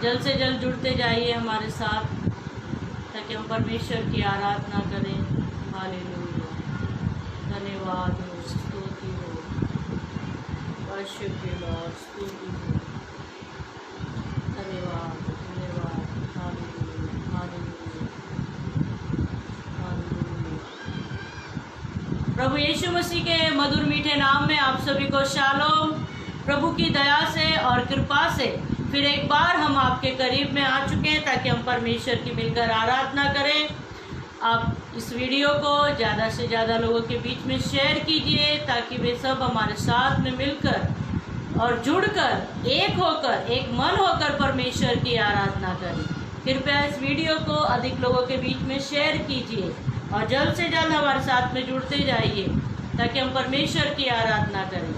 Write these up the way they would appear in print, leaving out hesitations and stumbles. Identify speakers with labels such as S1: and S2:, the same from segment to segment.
S1: जल्द से जल्द जुड़ते जाइए हमारे साथ ताकि हम परमेश्वर की आराधना करें। हालेलुया, धन्यवाद हो, स्तुति हो, वर्शिप यू लॉर्ड, स्तुति हो, धन्यवाद धन्यवाद। Hallelujah hallelujah hallelujah. प्रभु यीशु मसीह के मधुर मीठे नाम में आप सभी को शालोम। प्रभु की दया से और कृपा से फिर एक बार हम आपके करीब में आ चुके हैं ताकि हम परमेश्वर की मिलकर आराधना करें। आप इस वीडियो को ज़्यादा से ज़्यादा लोगों के बीच में शेयर कीजिए ताकि वे सब हमारे साथ में मिलकर और जुड़कर एक होकर एक मन होकर परमेश्वर की आराधना करें। कृपया इस वीडियो को अधिक लोगों के बीच में शेयर कीजिए और जल्द से जल्द हमारे साथ में जुड़ते जाइए ताकि हम परमेश्वर की आराधना करें।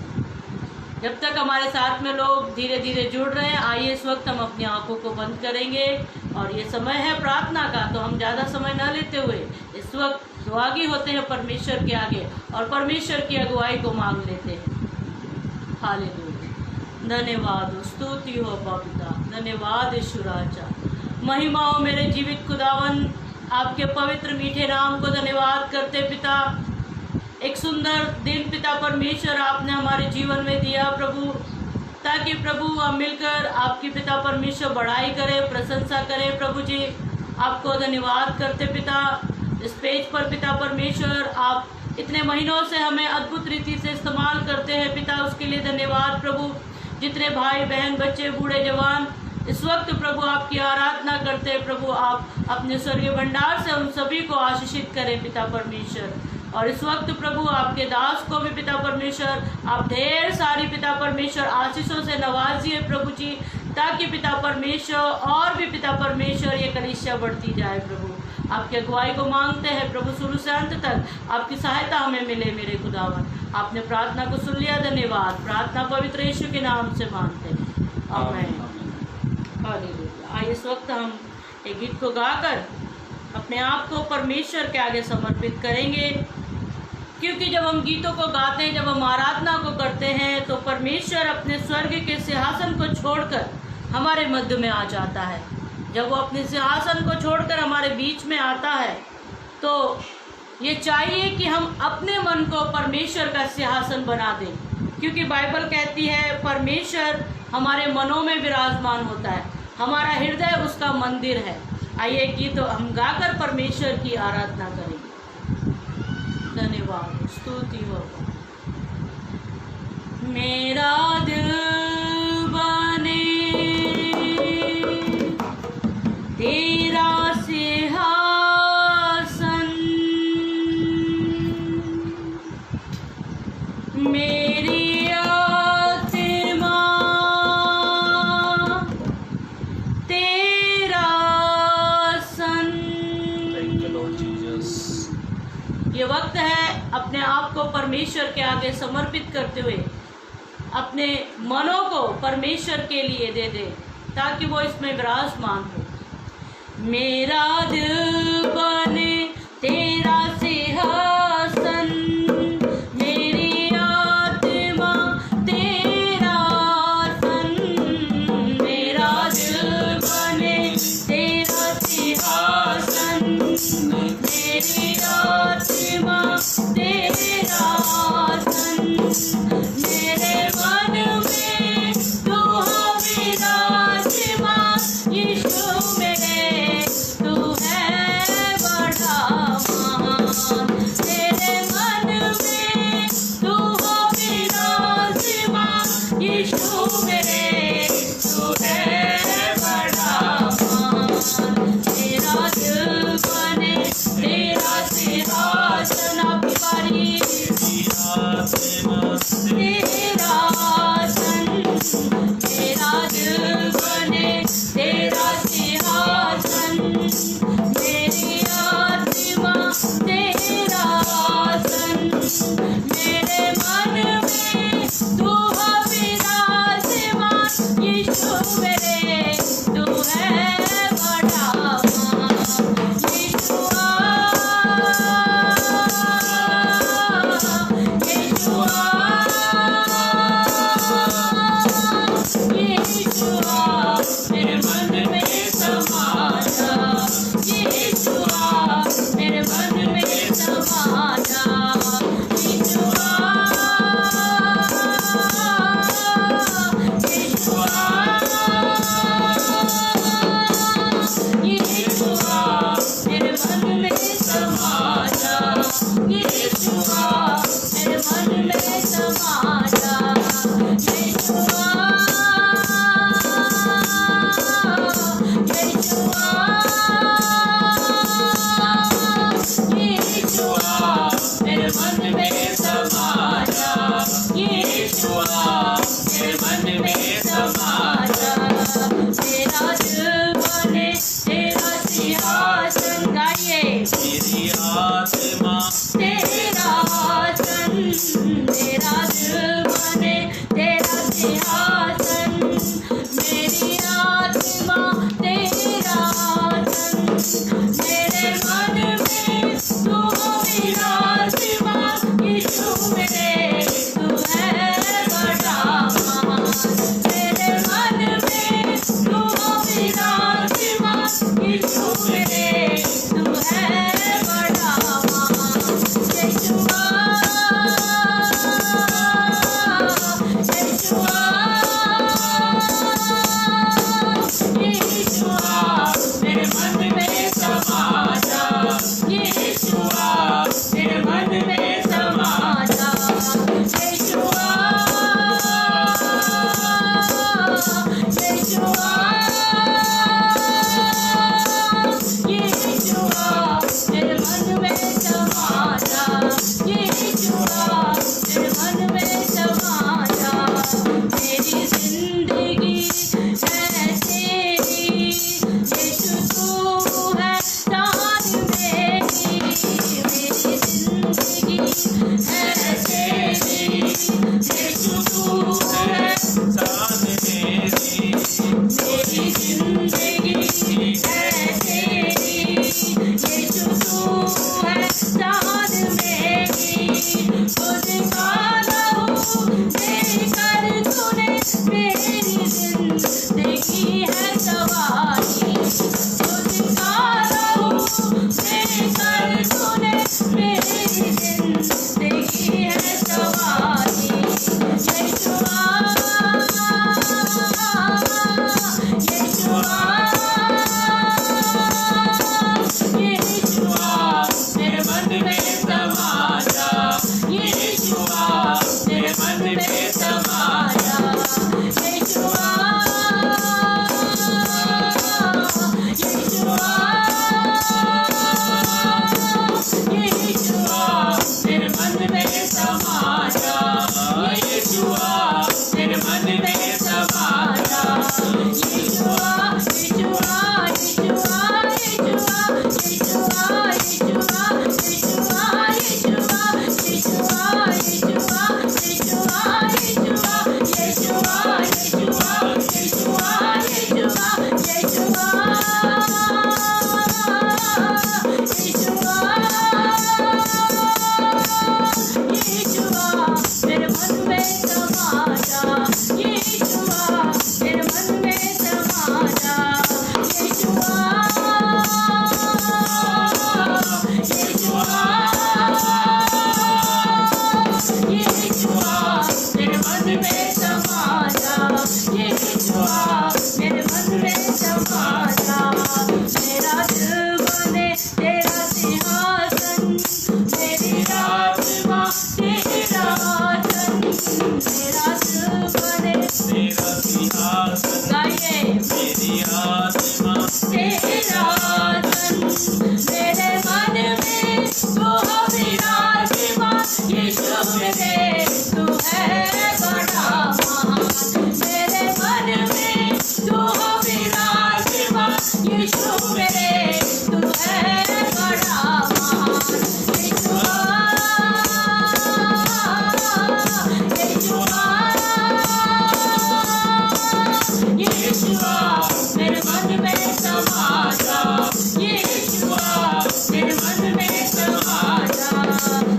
S1: जब तक हमारे साथ में लोग धीरे धीरे जुड़ रहे हैं, आइए इस वक्त हम अपनी आंखों को बंद करेंगे और ये समय है प्रार्थना का, तो हम ज़्यादा समय न लेते हुए इस वक्त दुआगी होते हैं परमेश्वर के आगे और परमेश्वर की अगुवाई को मांग लेते हैं। हालेलुया, धन्यवाद हो, स्तुति हो पिता, धन्यवाद यीशु राजा, महिमा हो मेरे जीवित खुदावन, आपके पवित्र मीठे नाम को धन्यवाद करते पिता। एक सुंदर दिन पिता परमेश्वर आपने हमारे जीवन में दिया प्रभु, ताकि प्रभु हम मिलकर आपकी पिता परमेश्वर बड़ाई करें, प्रशंसा करें। प्रभु जी आपको धन्यवाद करते पिता। इस पेज पर पिता परमेश्वर आप इतने महीनों से हमें अद्भुत रीति से इस्तेमाल करते हैं पिता, उसके लिए धन्यवाद प्रभु। जितने भाई बहन बच्चे बूढ़े जवान इस वक्त प्रभु आपकी आराधना करते हैं प्रभु, आप अपने स्वर्गीय भंडार से उन सभी को आशीषित करें पिता परमेश्वर। और इस वक्त प्रभु आपके दास को भी पिता परमेश्वर आप ढेर सारी पिता परमेश्वर आशीषों से नवाजिए प्रभु जी, ताकि पिता परमेश्वर और भी पिता परमेश्वर ये कलीसिया बढ़ती जाए प्रभु। आपकी अगुवाई को मांगते हैं प्रभु, शुरू से अंत तक आपकी सहायता हमें मिले मेरे खुदावन। आपने प्रार्थना को सुन लिया, धन्यवाद। प्रार्थना पवित्र यीशु के नाम से मांगते हैं, आमीन। हालेलुया। आइए इस वक्त हम एक गीत को गाकर अपने आप को परमेश्वर के आगे समर्पित करेंगे, क्योंकि जब हम गीतों को गाते हैं, जब हम आराधना को करते हैं, तो परमेश्वर अपने स्वर्ग के सिंहासन को छोड़कर हमारे मध्य में आ जाता है। जब वो अपने सिंहासन को छोड़कर हमारे बीच में आता है, तो ये चाहिए कि हम अपने मन को परमेश्वर का सिंहासन बना दें, क्योंकि बाइबल कहती है परमेश्वर हमारे मनों में विराजमान होता है, हमारा हृदय उसका मंदिर है। आइए गीत हम गाकर परमेश्वर की आराधना करेंगे। धन्यवाद, स्तुति हो। मेरा दिल बने तेरा सिंहासन, मेरी ये वक्त है अपने आप को परमेश्वर के आगे समर्पित करते हुए अपने मनों को परमेश्वर के लिए दे दे, ताकि वो इसमें विराजमान हो। मेरा दिल बने तेरा सिंहासन, मेरी आत्मा तेरा आसन, मेरा दिल बने तेरा सिंहासन, मेरी आत्मा तेरा आसन, मेरे मन में तू हो विराजमान, यीशु मेरे तू है बड़ा महान, मेरे मन में तू हो विराजमान, यीशु मेरे तू है बड़ा महान, तेरा दिल बने तेरा सिंहासन, आपकी बारी तेरा आसन, तेरा दिल बने तेरा सिंहासन, मेरी आत्मा तेरा आसन, मेरे मन में तू हो विराजमान, यीशु मेरे तू है बड़ा महान, यीशु मेरे मन में समा जा, यीशुआ मेरे मन में समा जा। तेरा दिल बने तेरा सिंहासन, गाइए।
S2: मेरी आत्मा
S1: तेरा आसन, तेरा दिल बने तेरा सिंहासन, मेरी आत्मा तेरा आसन, मेरे मन में तू हो विराजमान, यीशु मेरे तू है बड़ा महान, मेरे मन में तू हो विराजमान, यीशु मेरे तू है बड़ा महान। यीशुआ यीशुआ यीशुआ मेरे मन में समा जा, यीशुआ मेरे मन में समा जा। यीशुआ यीशुआ यीशुआ मेरे मन में समा जा, यीशुआ मेरे मन में समा जा। मेरी जिंदगी है तेरी, यीशु तू है जान मेरी, मेरी जिंदगी है तेरी, यीशु तू है
S2: जान मेरी,
S1: मेरी जिंदगी है तेरी, यीशु तू है जान मेरी। खुद का लहू देकर तूने मेरी जिंदगी है सवारी, खुद का लहू देकर तूने मेरी जिंदगी है सवारी। यीशुआ यीशुआ यीशुआ मेरे मन में समा जा, यीशुआ मेरे मन में समा जा। यीशुआ यीशुआ यीशुआ मेरे मन में समा जा, यीशुआ मेरे मन में समा जा। यीशुआ यीशुआ यीशुआ यीशुआ यीशुआ यीशुआ यीशुआ यीशुआ यीशुआ यीशुआ यीशुआ यीशुआ यीशुआ यीशुआ यीशुआ यीशुआ यीशुआ मेरे मन में समा जा, यीशुआ मेरे मन में समा जा। यीशुआ यीशुआ यीशुआ मेरे मन में समा जा, यीशुआ मेरे मन में समा जा। मेरा दिल बने तेरा सिंहासन, मेरी आत्मा तेरा आसन, मेरा दिल बने
S2: तेरा सिंहासन,
S1: गाइए।
S2: मेरी आत्मा
S1: तेरा आसन, मेरे मन में तू हो विराजमान, यीशु मेरे तू है बड़ा महान, मेरे मन में तू हो विराजमान, यीशु मेरे तू है बड़ा महान। यीशुआ यीशुआ यीशुआ मेरे मन में समा जा, यीशुआ मेरे मन में समा जा।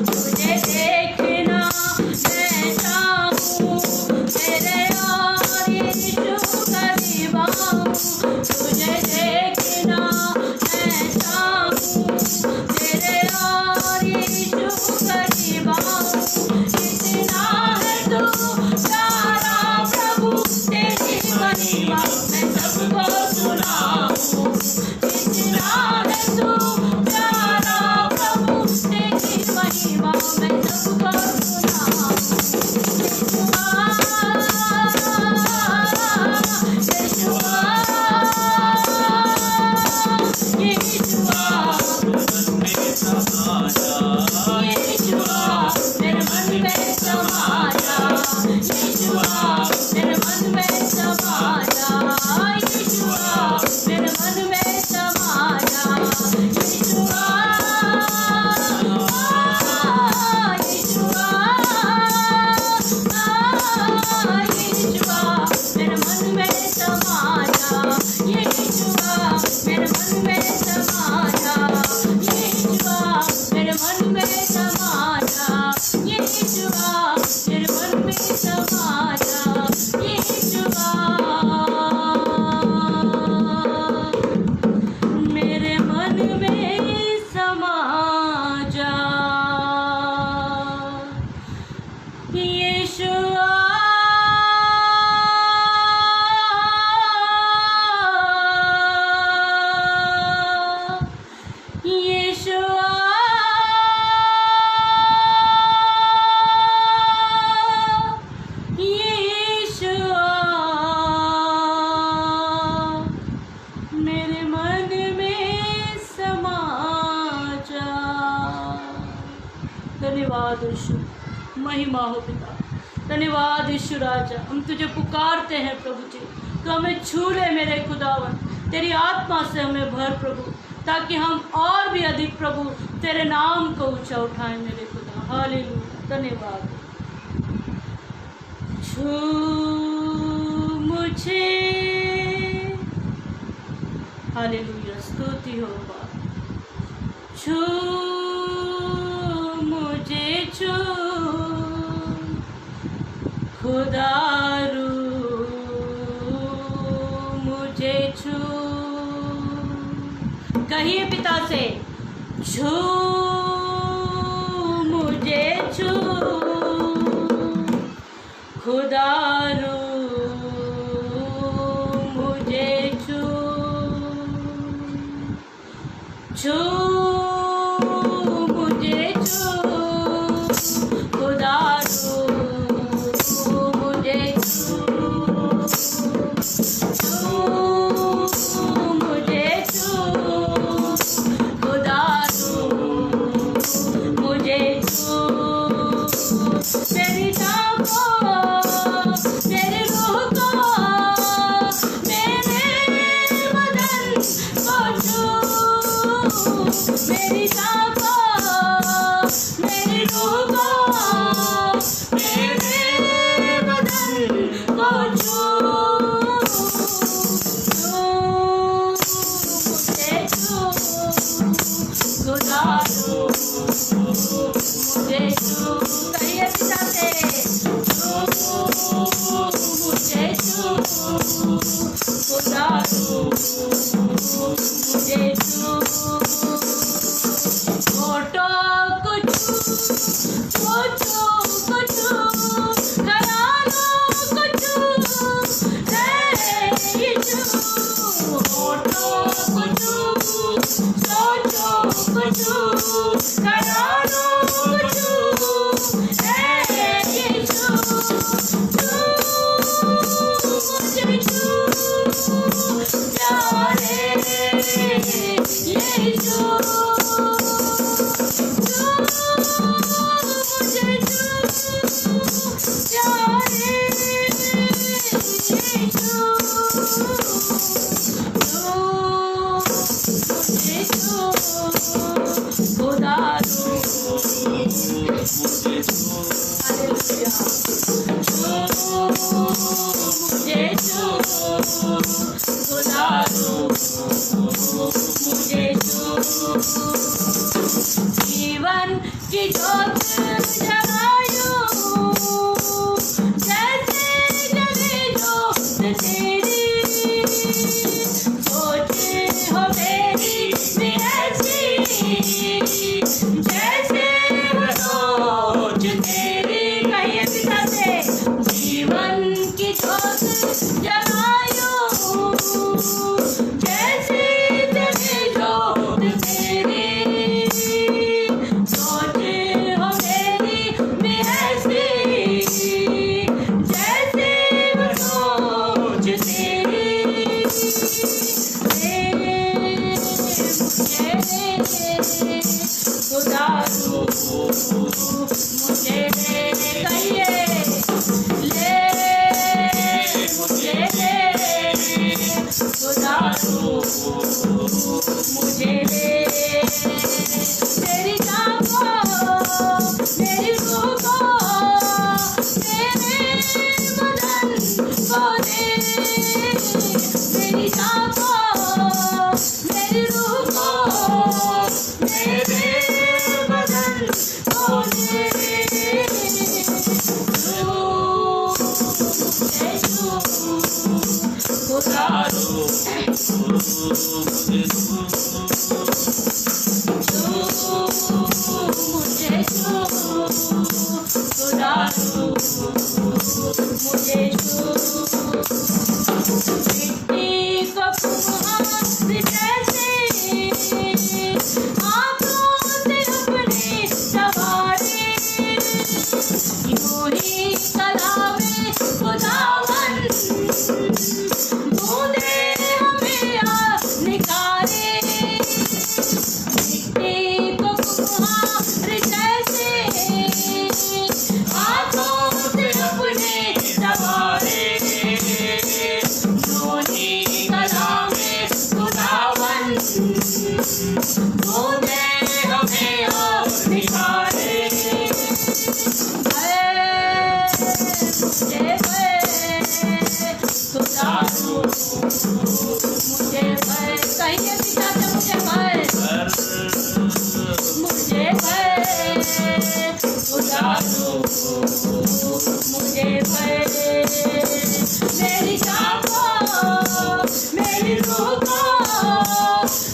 S1: तुझे देखना मैं चाहूँ, तेरे और यीशु करीब आऊँ। तुझे देखना मैं चाहूँ, तेरे और यीशु करीब आऊँ। इतना है तू प्यारा प्रभु, तेरी महिमा मैं सबको सुनाऊँ। इतना है तू प्यारा प्रभु, तेरी महिमा मैं सबको सुनाऊँ। यीशुआ यीशुआ में समा जा यीशुआ, मेरे मन में समा जा यीशुआ, मेरे मन में समा जा यीशुआ, यीशुआ, यीशुआ, मेरे मन में समा जा। धन्यवाद यीशु, महिमा हो पिता। धन्यवाद यीशु राजा, हम तुझे पुकारते हैं प्रभु जी, तो हमें छू ले मेरे खुदावन, तेरी आत्मा से हमें भर प्रभु, ताकि हम और भी अधिक प्रभु तेरे नाम को ऊंचा उठाएं मेरे खुदा। हालेलुया, धन्यवाद। छू मुझे, हालेलुया, स्तुति हो बाप। छू मुझे, छू खुदारू मुझे छू, कहिए पिता से, छू मुझे छू खुदारू मुझे छू, छू मुझे छू खुदारू मुझे छू, छू मुझे छू खुदारू मुझे छू, तेरी नामों तेरी रूह को मेरे बदन को छू, मेरी नामों मेरी रूह को मेरे बदन को छू, मुझे छू खुदारू मुझे छू, कहिए पिता से, मुझे छू खुदारू मुझे छू, होठों को छू, सोचों को छू, ख्यालों को छू, हे यीशु, होठों को छू, सोचों को छू, ख्यालों को छू, हे यीशु, छू मुझे छू प्यारे यीशु, छू मुझे छू प्यारे यीशु, छू मुझे छू खुदारू मुझे छू, हालेलुया, छू मुझे छू खुदारू मुझे छू, जीवन की ज्योत जलायूं जैसे जले ज्योत तेरी, सोच हो मेरी भी ऐसी जैसे हो सोच तेरी, कहिए पिता से, जीवन की ज्योत जलायूं जैसे जले ज्योत तेरी, सोच हो मेरी भी ऐसी जैसे हो सोच तेरी, मुझे खुदारू मुझे कहिए, ले मुझे खुदारू मुझे तेरी नामों तेरी रूह को मेरे बदन को दे, मेरी नामों मेरी रूह को मेरे बदन
S2: मुझे
S1: खुदा मुझे मिट्टी को कुम्हार जैसे हाथों से अपने सवारे, यूं ही कला में खुदावन बूंदे हमें निकाले। मिट्टी को कुम्हार जैसे हाथों से अपने सवारे, यूं ही कला में खुदावन बूंदे हमें निकाले। मुझे भय कहिए पिता से मुझे भय खुदा मुझे भय मेरी जान को मेरी रूह को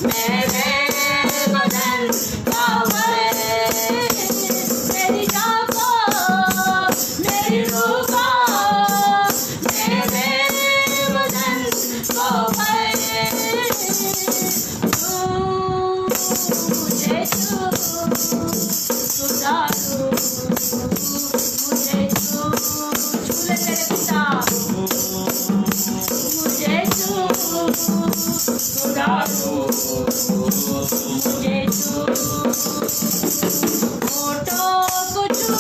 S1: मेरे बदन का भय, मेरी जान को मेरी रूह को मेरे बदन को भय। मुझे सुधारो मुझे झूले मेरे पिता मुझे सुधारो मुझे होठों को छू सोचों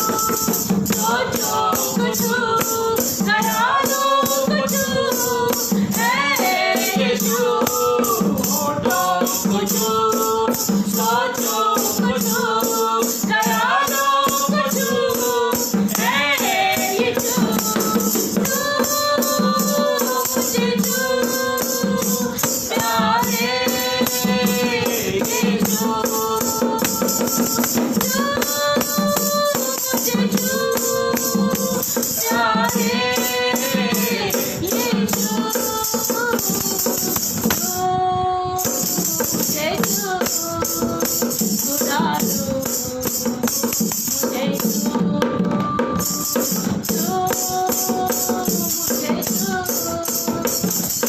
S1: को छू करा दो कुछ है यीशु। होठों को छू सोचों को छू करा दो कुछ है यीशु। मुझे छू प्यारे यीशु, मुझे छू प्यारे यीशु, मुझे छू सुधारो मुझे छू मुझे छू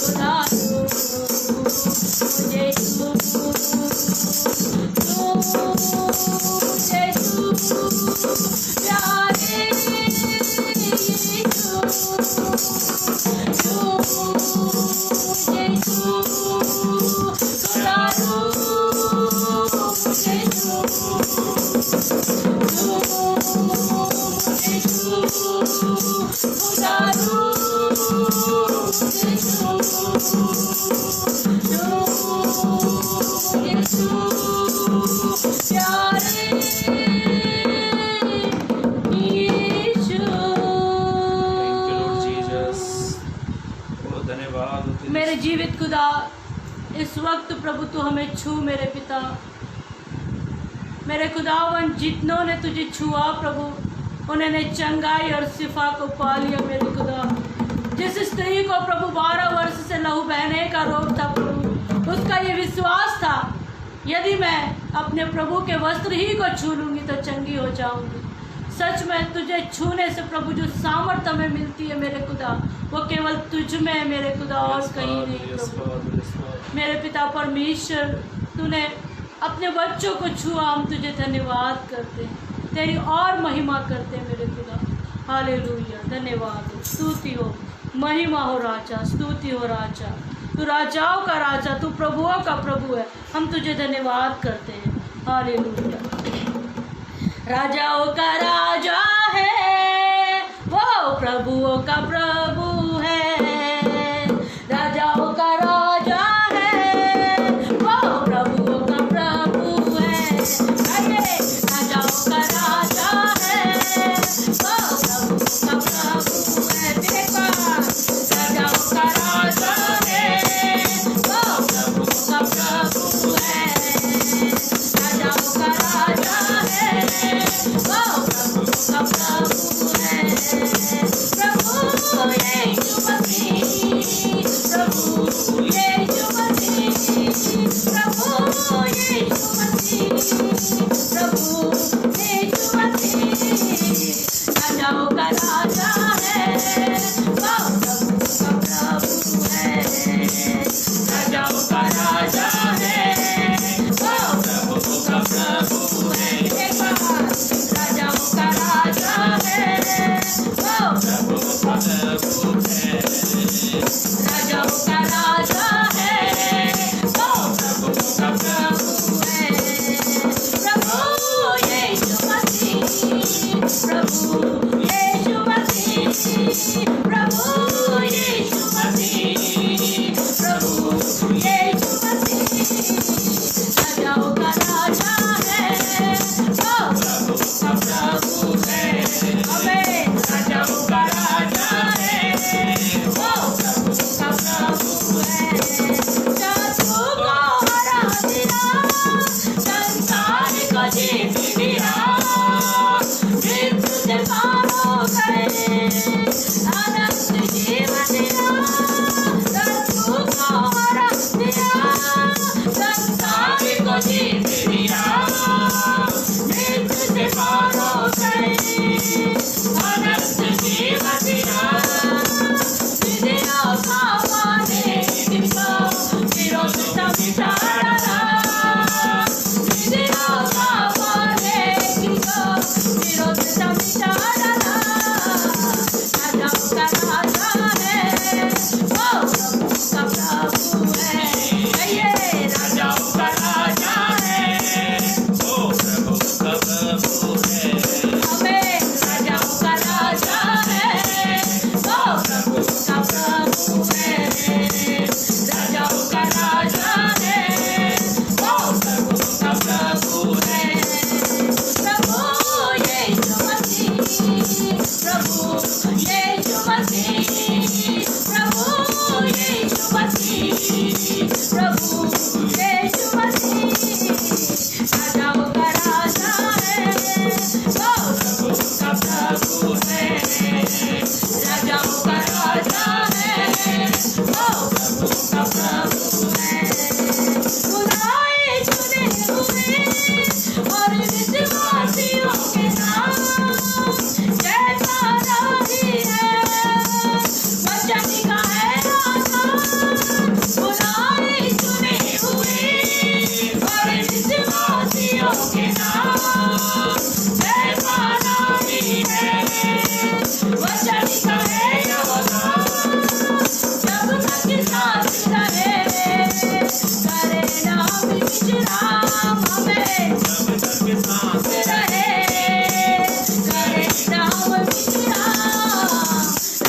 S1: सुधारो मुझे छू मुझे छू प्यारे यीशु, मुझे छू सुधारो मुझे छू मुझे छू सुधारो मुझे छू मुझे छू प्यारे यीशु।
S2: धन्यवाद
S1: मेरे जीवित खुदा, इस वक्त प्रभु तू हमें छू मेरे पिता। मेरे खुदावन, जितनों ने तुझे छुआ प्रभु, उन्होंने चंगाई और शिफा को पा लिया मेरे खुदा। जिस स्त्री को प्रभु 12 वर्ष से लहू बहने का रोग था प्रभु, उसका ये विश्वास था यदि मैं अपने प्रभु के वस्त्र ही को छू लूँगी तो चंगी हो जाऊँगी। सच में तुझे छूने से प्रभु जो सामर्थ्य में मिलती है मेरे खुदा, वो केवल तुझ में है मेरे खुदा, और कहीं नहीं प्रभु। मेरे पिता परमेश्वर, तूने अपने बच्चों को छुआ, हम तुझे धन्यवाद करते हैं, तेरी और महिमा करते हैं मेरे खुदा। हालेलुया, धन्यवाद, स्तुति हो, महिमा हो राजा, स्तुति हो राजा। तू राजाओं का राजा, तू प्रभुओं का प्रभु है, हम तुझे धन्यवाद करते हैं। हालेलुया। राजाओं का राजा है वो, प्रभुओं का प्रभु है। राजाओं का राजा है वो, प्रभुओं का प्रभु है। राजाओं का राजा है वो, प्रभुओं का प्रभु है। देखो, राजाओं का राजा है वो, प्रभुओं का प्रभु है। राजाओं का राजा है वो, प्रभुओं का प्रभु है। प्रभु यीशु मसीह, प्रभु यीशु मसीह, से मारो गए अनंत जीवन दिया विद्या भावा ने कृपा विरोध मिटा डाला विद्या भावा ने कृपा विरोध मिटा डाला राजा का राजा है वो प्रभु का प्रभु है कहिए राजा का राजा है
S2: ओ प्रभु का प्रभु है
S1: हमें राजा का राजा है वो प्रभु का प्रभु है राजा का राजा है वो प्रभु का प्रभु है प्रभु यीशु मसीह प्रभु यीशु मसीह प्रभु यीशु मसीह प्रभु यीशु मसीह राजाओं का राजा है वो प्रभु का प्रभु है राजाओं का राजा है वो प्रभु का प्रभु है खुदाए चुने हुए और विश्वासियों के नाम जैसा राही है वचन का है आधार खुदाए चुने हुए और विश्वासियों के नाम जैसा राही है वचन का है आधार जब तक सांस रहे करे नाम विश्राम हमें
S2: जब तक सांस
S1: रहे करे नाम विश्राम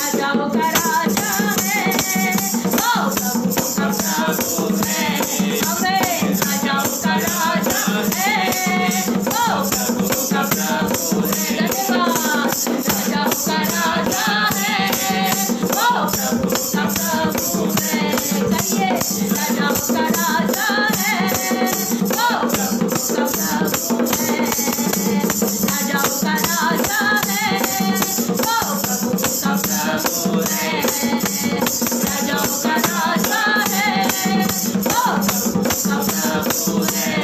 S1: राजाओं का राजा है वो प्रभु का प्रभु है हमें राजाओं का राजा है वो प्रभु का प्रभु है धन्यवाद राजाओं का राजा है वो प्रभु का प्रभु है कहिए राजाओं का राजा है वो प्रभु का प्रभु है राजाओं का राजा है वो प्रभु का प्रभु है राजाओं का राजा है वो प्रभु का प्रभु है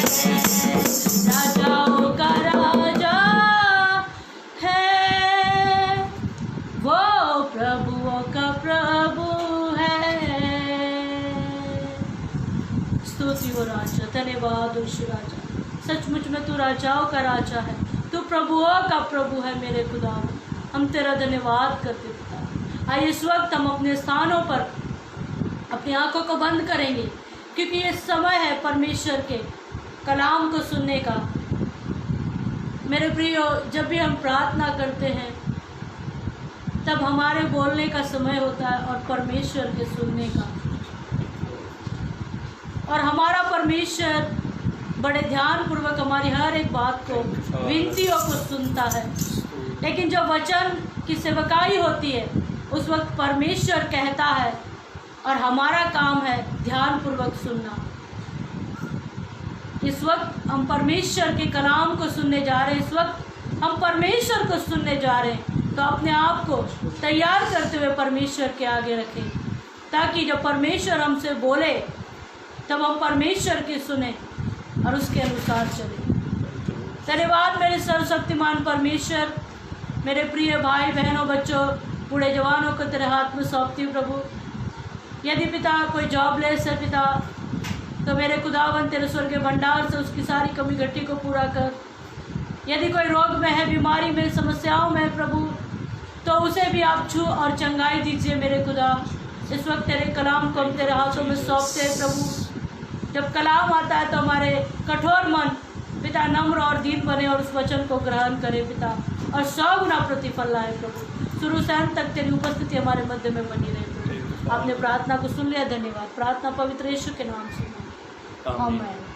S1: राजाओं का राजा है वो प्रभुओं का प्रभु है स्तुति हो राजा धन्यवाद उसी राजा सचमुच में तू राजाओं का राजा है तू प्रभुओं का प्रभु है मेरे खुदा हम तेरा धन्यवाद करते पिता आइए इस वक्त हम अपने स्थानों पर अपनी आंखों को बंद करेंगे क्योंकि ये समय है परमेश्वर के कलाम को सुनने का मेरे प्रियो जब भी हम प्रार्थना करते हैं तब हमारे बोलने का समय होता है और परमेश्वर के सुनने का और हमारा परमेश्वर बड़े ध्यानपूर्वक हमारी हर एक बात को विनतियों को सुनता है लेकिन जब वचन की सेवकाई होती है उस वक्त परमेश्वर कहता है और हमारा काम है ध्यानपूर्वक सुनना इस वक्त हम परमेश्वर के कलाम को सुनने जा रहे हैं इस वक्त हम परमेश्वर को सुनने जा रहे हैं तो अपने आप को तैयार करते हुए परमेश्वर के आगे रखें ताकि जब परमेश्वर हमसे बोले तब हम परमेश्वर की सुने और उसके अनुसार चले धन्यवाद मेरे सर्वशक्तिमान परमेश्वर मेरे प्रिय भाई बहनों बच्चों बूढ़े जवानों को तेरे हाथ में सौंपती हूँ प्रभु यदि पिता कोई जॉबलेस है पिता तो मेरे खुदावन तेरे स्वर्गीय भंडार से उसकी सारी कमी घटी को पूरा कर यदि कोई रोग में है बीमारी में समस्याओं में प्रभु तो उसे भी आप छू और चंगाई दीजिए मेरे खुदा इस वक्त तेरे कलाम को हम तेरे हाथों में सौंपते हैं प्रभु जब कलाम आता है तो हमारे कठोर मन पिता नम्र और दीन बने और उस वचन को ग्रहण करे पिता और 100 गुना प्रतिफल लाए प्रभु शुरू से अंत तक तेरी उपस्थिति हमारे मध्य में बनी रहे प्रभु आपने प्रार्थना को सुन लिया धन्यवाद प्रार्थना पवित्र यीशु के नाम से आमीन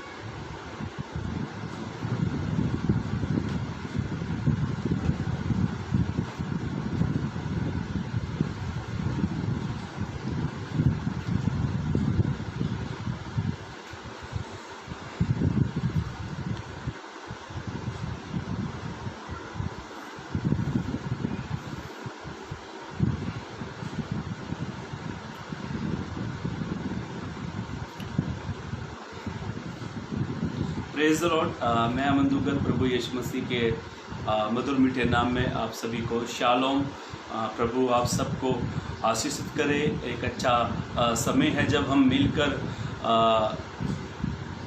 S3: प्रेज द लॉर्ड। मैं अमन दुग्गल प्रभु यीशु मसीह के मधुर मीठे नाम में आप सभी को शालोम। प्रभु आप सबको आशीषित करे। एक अच्छा समय है जब हम मिलकर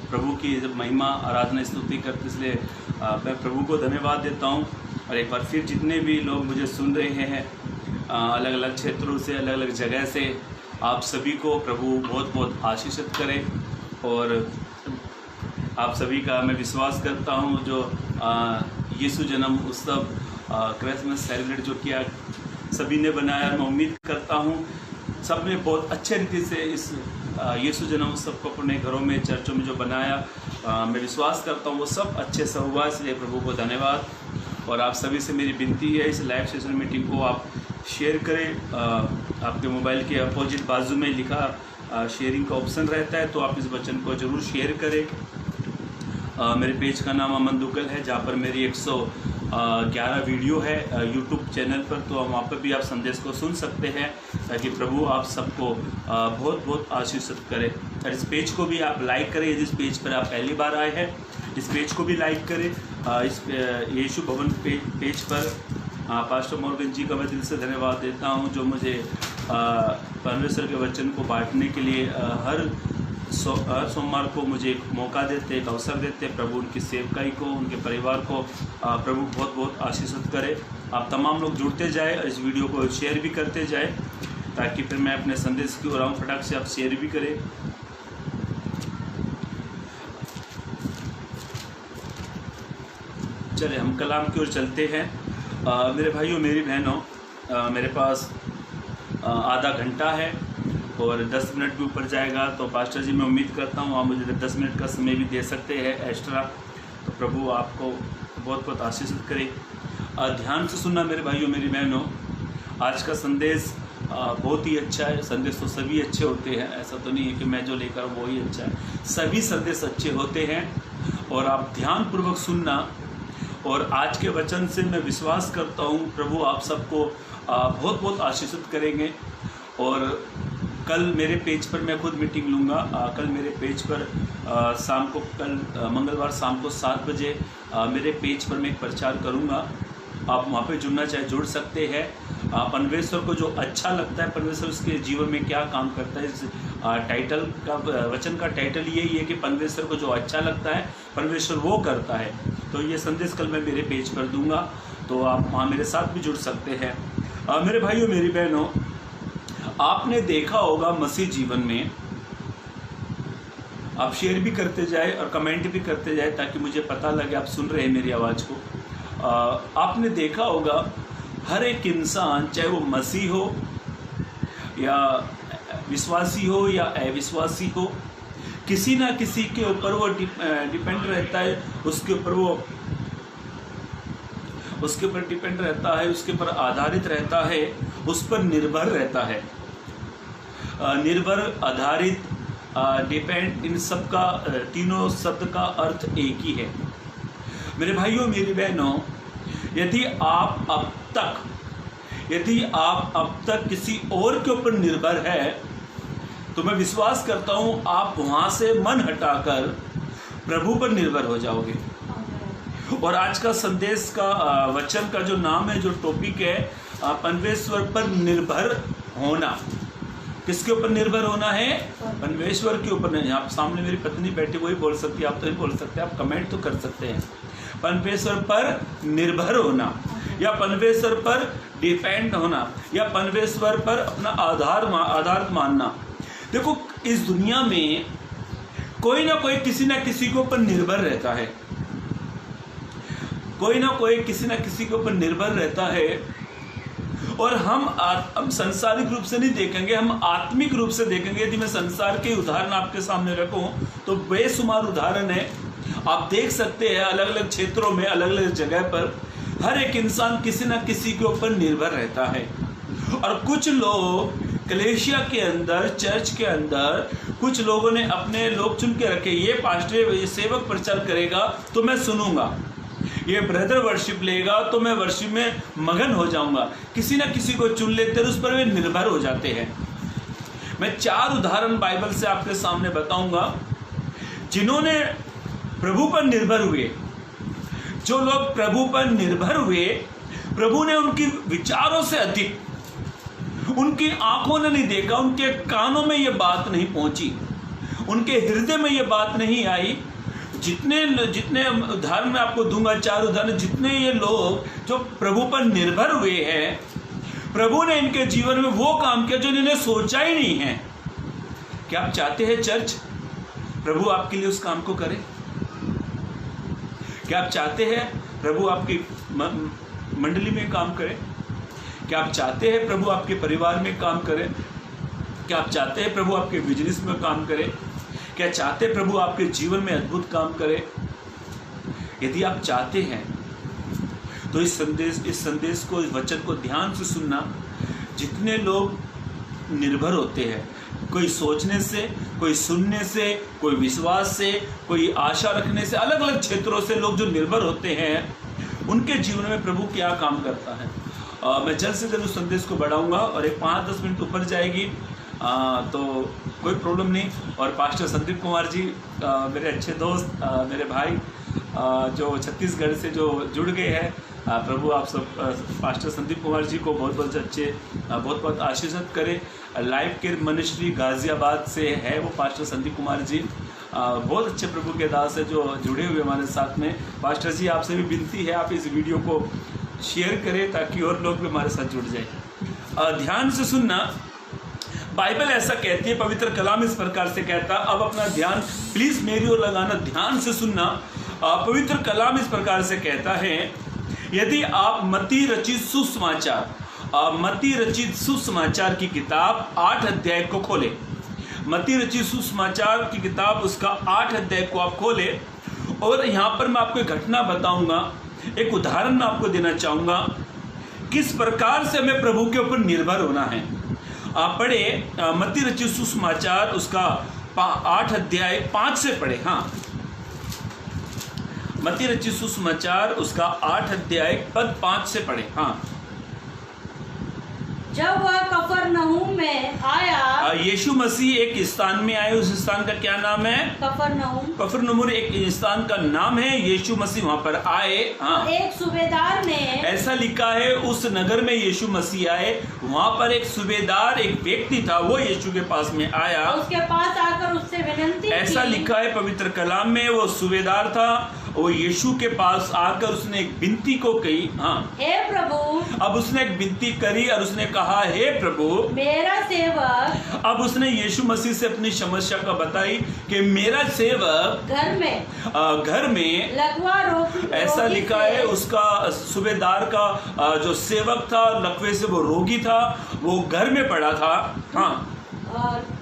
S3: प्रभु की जब महिमा आराधना स्तुति करते, इसलिए मैं प्रभु को धन्यवाद देता हूँ। और एक बार फिर जितने भी लोग मुझे सुन रहे हैं अलग अलग क्षेत्रों से, अलग अलग जगह से, आप सभी को प्रभु बहुत बहुत आशीषित करे। और आप सभी का मैं विश्वास करता हूँ जो यीशु जन्म उत्सव क्रिसमस सेलिब्रेट जो किया सभी ने बनाया, मैं उम्मीद करता हूँ सब ने बहुत अच्छे रीति से इस यीशु जन्म उत्सव को अपने घरों में, चर्चों में जो बनाया, मैं विश्वास करता हूँ वो सब अच्छे से हुआ। इसलिए प्रभु को धन्यवाद। और आप सभी से मेरी विनती है, इस लाइव सेशन मीटिंग को आप शेयर करें। आपके मोबाइल के अपोजिट बाजू में लिखा शेयरिंग का ऑप्शन रहता है, तो आप इस वचन को ज़रूर शेयर करें। मेरे पेज का नाम अमन दुग्गल है, जहाँ पर मेरी 111 वीडियो है यूट्यूब चैनल पर, तो वहाँ पर भी आप संदेश को सुन सकते हैं, ताकि प्रभु आप सबको बहुत बहुत आशीषित करें। और इस पेज को भी आप लाइक करें। यदि इस पेज पर आप पहली बार आए हैं, इस पेज को भी लाइक करें। इस यीशु भवन पेज पर पास्टर मॉर्गन जी का मैं दिल से धन्यवाद देता हूँ, जो मुझे परमेश्वर के वचन को बांटने के लिए हर सोमवार को मुझे एक मौका देते, एक अवसर देते। प्रभु उनकी सेवकाई को, उनके परिवार को प्रभु बहुत बहुत आशीषित करे। आप तमाम लोग जुड़ते जाए और इस वीडियो को शेयर भी करते जाए, ताकि फिर मैं अपने संदेश की ओर आऊँ। फटाक से आप शेयर भी करें। चले हम कलाम की ओर चलते हैं। मेरे भाइयों मेरी बहनों, मेरे पास आधा घंटा है और 10 मिनट के ऊपर जाएगा, तो पास्टर जी मैं उम्मीद करता हूँ आप मुझे 10 मिनट का समय भी दे सकते हैं एक्स्ट्रा। तो प्रभु आपको बहुत बहुत आशीषित करे। ध्यान से सुनना मेरे भाइयों मेरी बहनों। आज का संदेश बहुत ही अच्छा है। संदेश तो सभी अच्छे होते हैं, ऐसा तो नहीं है कि मैं जो लेकर वो ही अच्छा है। सभी संदेश अच्छे होते हैं और आप ध्यानपूर्वक सुनना। और आज के वचन से मैं विश्वास करता हूँ प्रभु आप सबको बहुत बहुत आशीषित करेंगे। और कल मेरे पेज पर मैं खुद मीटिंग लूँगा। कल मेरे पेज पर शाम को, कल मंगलवार शाम को 7 बजे मेरे पेज पर मैं एक प्रचार करूँगा। आप वहाँ पे जुड़ना चाहे जुड़ सकते हैं। परमेश्वर को जो अच्छा लगता है, परमेश्वर उसके जीवन में क्या काम करता है, इस टाइटल का, वचन का टाइटल यही है कि परमेश्वर को जो अच्छा लगता है परमेश्वर वो करता है। तो ये संदेश कल मैं मेरे पेज पर दूंगा, तो आप वहाँ मेरे साथ भी जुड़ सकते हैं। मेरे भाइयों मेरी बहनों, आपने देखा होगा मसीह जीवन में, आप शेयर भी करते जाए और कमेंट भी करते जाए, ताकि मुझे पता लगे आप सुन रहे हैं मेरी आवाज़ को। आपने देखा होगा हर एक इंसान, चाहे वो मसीह हो या विश्वासी हो या अविश्वासी हो, किसी ना किसी के ऊपर वो डिपेंड रहता है, उसके ऊपर डिपेंड रहता है, उसके ऊपर आधारित रहता है, उस पर निर्भर रहता है। निर्भर, आधारित, डिपेंड, इन सब का, तीनों शब्द का अर्थ एक ही है। मेरे भाइयों मेरी बहनों, यदि आप अब तक किसी और के ऊपर निर्भर है, तो मैं विश्वास करता हूँ आप वहाँ से मन हटाकर प्रभु पर निर्भर हो जाओगे। और आज का संदेश का वचन का जो नाम है, जो टॉपिक है, परमेश्वर पर निर्भर होना। किसके ऊपर निर्भर होना है? परमेश्वर के ऊपर नहीं। आप सामने मेरी पत्नी बैठी, वही बोल सकती है, आप तो नहीं बोल सकते, आप कमेंट तो कर सकते हैं। परमेश्वर पर निर्भर होना, या परमेश्वर पर डिपेंड होना, या परमेश्वर पर अपना आधार मानना। देखो, इस दुनिया में कोई ना कोई किसी ना किसी के ऊपर निर्भर रहता है, कोई ना कोई किसी ना किसी के ऊपर निर्भर रहता है। और हम संसारिक रूप से नहीं देखेंगे, हम आत्मिक रूप से देखेंगे। यदि मैं संसार के उदाहरण आपके सामने रखूं तो बेशुमार उदाहरण है। आप देख सकते हैं अलग अलग क्षेत्रों में, अलग अलग जगह पर हर एक इंसान किसी न किसी के ऊपर निर्भर रहता है। और कुछ लोग कलेशिया के अंदर, चर्च के अंदर, कुछ लोगों ने अपने लोग चुन के रखे, ये पास्टर, ये सेवक प्रचार करेगा तो मैं सुनूंगा, ये ब्रदर वर्शिप लेगा तो मैं वर्शिप में मगन हो जाऊंगा। किसी ना किसी को चुन लेते हैं, उस पर वे निर्भर हो जाते हैं। मैं 4 उदाहरण बाइबल से आपके सामने बताऊंगा, जिन्होंने प्रभु पर निर्भर हुए, जो लोग प्रभु पर निर्भर हुए, प्रभु ने उनकी विचारों से अधिक, उनकी आंखों ने नहीं देखा, उनके कानों में ये बात नहीं पहुंची, उनके हृदय में ये बात नहीं आई। जितने उदाहरण मैं आपको दूंगा, 4 उदाहरण, जितने ये लोग जो प्रभु पर निर्भर हुए हैं, प्रभु ने इनके जीवन में वो काम किया जो इन्होंने सोचा ही नहीं है। क्या आप चाहते हैं चर्च प्रभु आपके लिए उस काम को करे? क्या आप चाहते हैं प्रभु आपकी मंडली में काम करे? क्या आप चाहते हैं प्रभु आपके परिवार में काम करे? क्या आप चाहते हैं प्रभु आपके बिजनेस में काम करे? क्या चाहते हैं प्रभु आपके जीवन में अद्भुत काम करे? यदि आप चाहते हैं तो इस संदेश को, इस वचन को ध्यान से सुनना। जितने लोग निर्भर होते हैं, कोई सोचने से, कोई सुनने से, कोई विश्वास से, कोई आशा रखने से, अलग अलग क्षेत्रों से लोग जो निर्भर होते हैं, उनके जीवन में प्रभु क्या काम करता है। मैं जल्द से जल्द उस संदेश को बढ़ाऊंगा और एक 5-10 मिनट ऊपर जाएगी तो कोई प्रॉब्लम नहीं। और पास्टर संदीप कुमार जी मेरे अच्छे दोस्त, मेरे भाई जो छत्तीसगढ़ से जो जुड़ गए हैं, प्रभु आप सब पास्टर संदीप कुमार जी को बहुत बहुत अच्छे, बहुत बहुत आशीर्वाद करें। लाइफ केयर मिनिस्ट्री गाजियाबाद से है वो पास्टर संदीप कुमार जी, बहुत अच्छे प्रभु के दास है जो जुड़े हुए हमारे साथ में। पास्टर जी आपसे भी विनती है आप इस वीडियो को शेयर करें ताकि और लोग भी हमारे साथ जुड़ जाए। ध्यान से सुनना, बाइबल ऐसा कहती है, पवित्र कलाम इस प्रकार से कहता है। अब अपना ध्यान प्लीज मेरी ओर लगाना, ध्यान से सुनना। पवित्र कलाम इस प्रकार से कहता है, यदि आप मत्ती रचित सुसमाचार की किताब 8 अध्याय को खोले, मत्ती रचित सुसमाचार की किताब उसका 8 अध्याय को आप खोले, और यहाँ पर मैं आपको एक घटना बताऊंगा, एक उदाहरण मैं आपको देना चाहूंगा किस प्रकार से हमें प्रभु के ऊपर निर्भर होना है। आप पढ़े मत्ती रचित सुसमाचार उसका 8 अध्याय 5 से पढ़े। हाँ, मत्ती रचित सुसमाचार उसका 8 अध्याय पद 5 से पढ़े। हाँ,
S1: जब वह कफरनहूम में आया,
S3: यीशु मसीह एक स्थान में आए। उस स्थान का क्या नाम है? कफरनहूम एक स्थान का नाम है। यीशु मसीह वहां पर आए। हाँ,
S1: एक सूबेदार ने, ऐसा
S3: लिखा है उस नगर में यीशु मसीह आए, वहां पर एक सूबेदार, एक व्यक्ति था, वो यीशु के पास में आया,
S1: उसके पास आकर उससे विनती की।
S3: ऐसा लिखा है पवित्र कलाम में, वो सूबेदार था, वो यीशु के पास आकर उसने एक विनती को कही। हाँ,
S1: हे प्रभु।
S3: अब उसने एक विनती करी और उसने कहा, हे प्रभु,
S1: मेरा सेवक।
S3: अब उसने यीशु मसीह से अपनी समस्या का बताई कि मेरा सेवक घर में
S1: लकवा रोग,
S3: ऐसा लिखा है उसका सूबेदार का जो सेवक था, लकवे से वो रोगी था, वो घर में पड़ा था। हाँ,
S1: और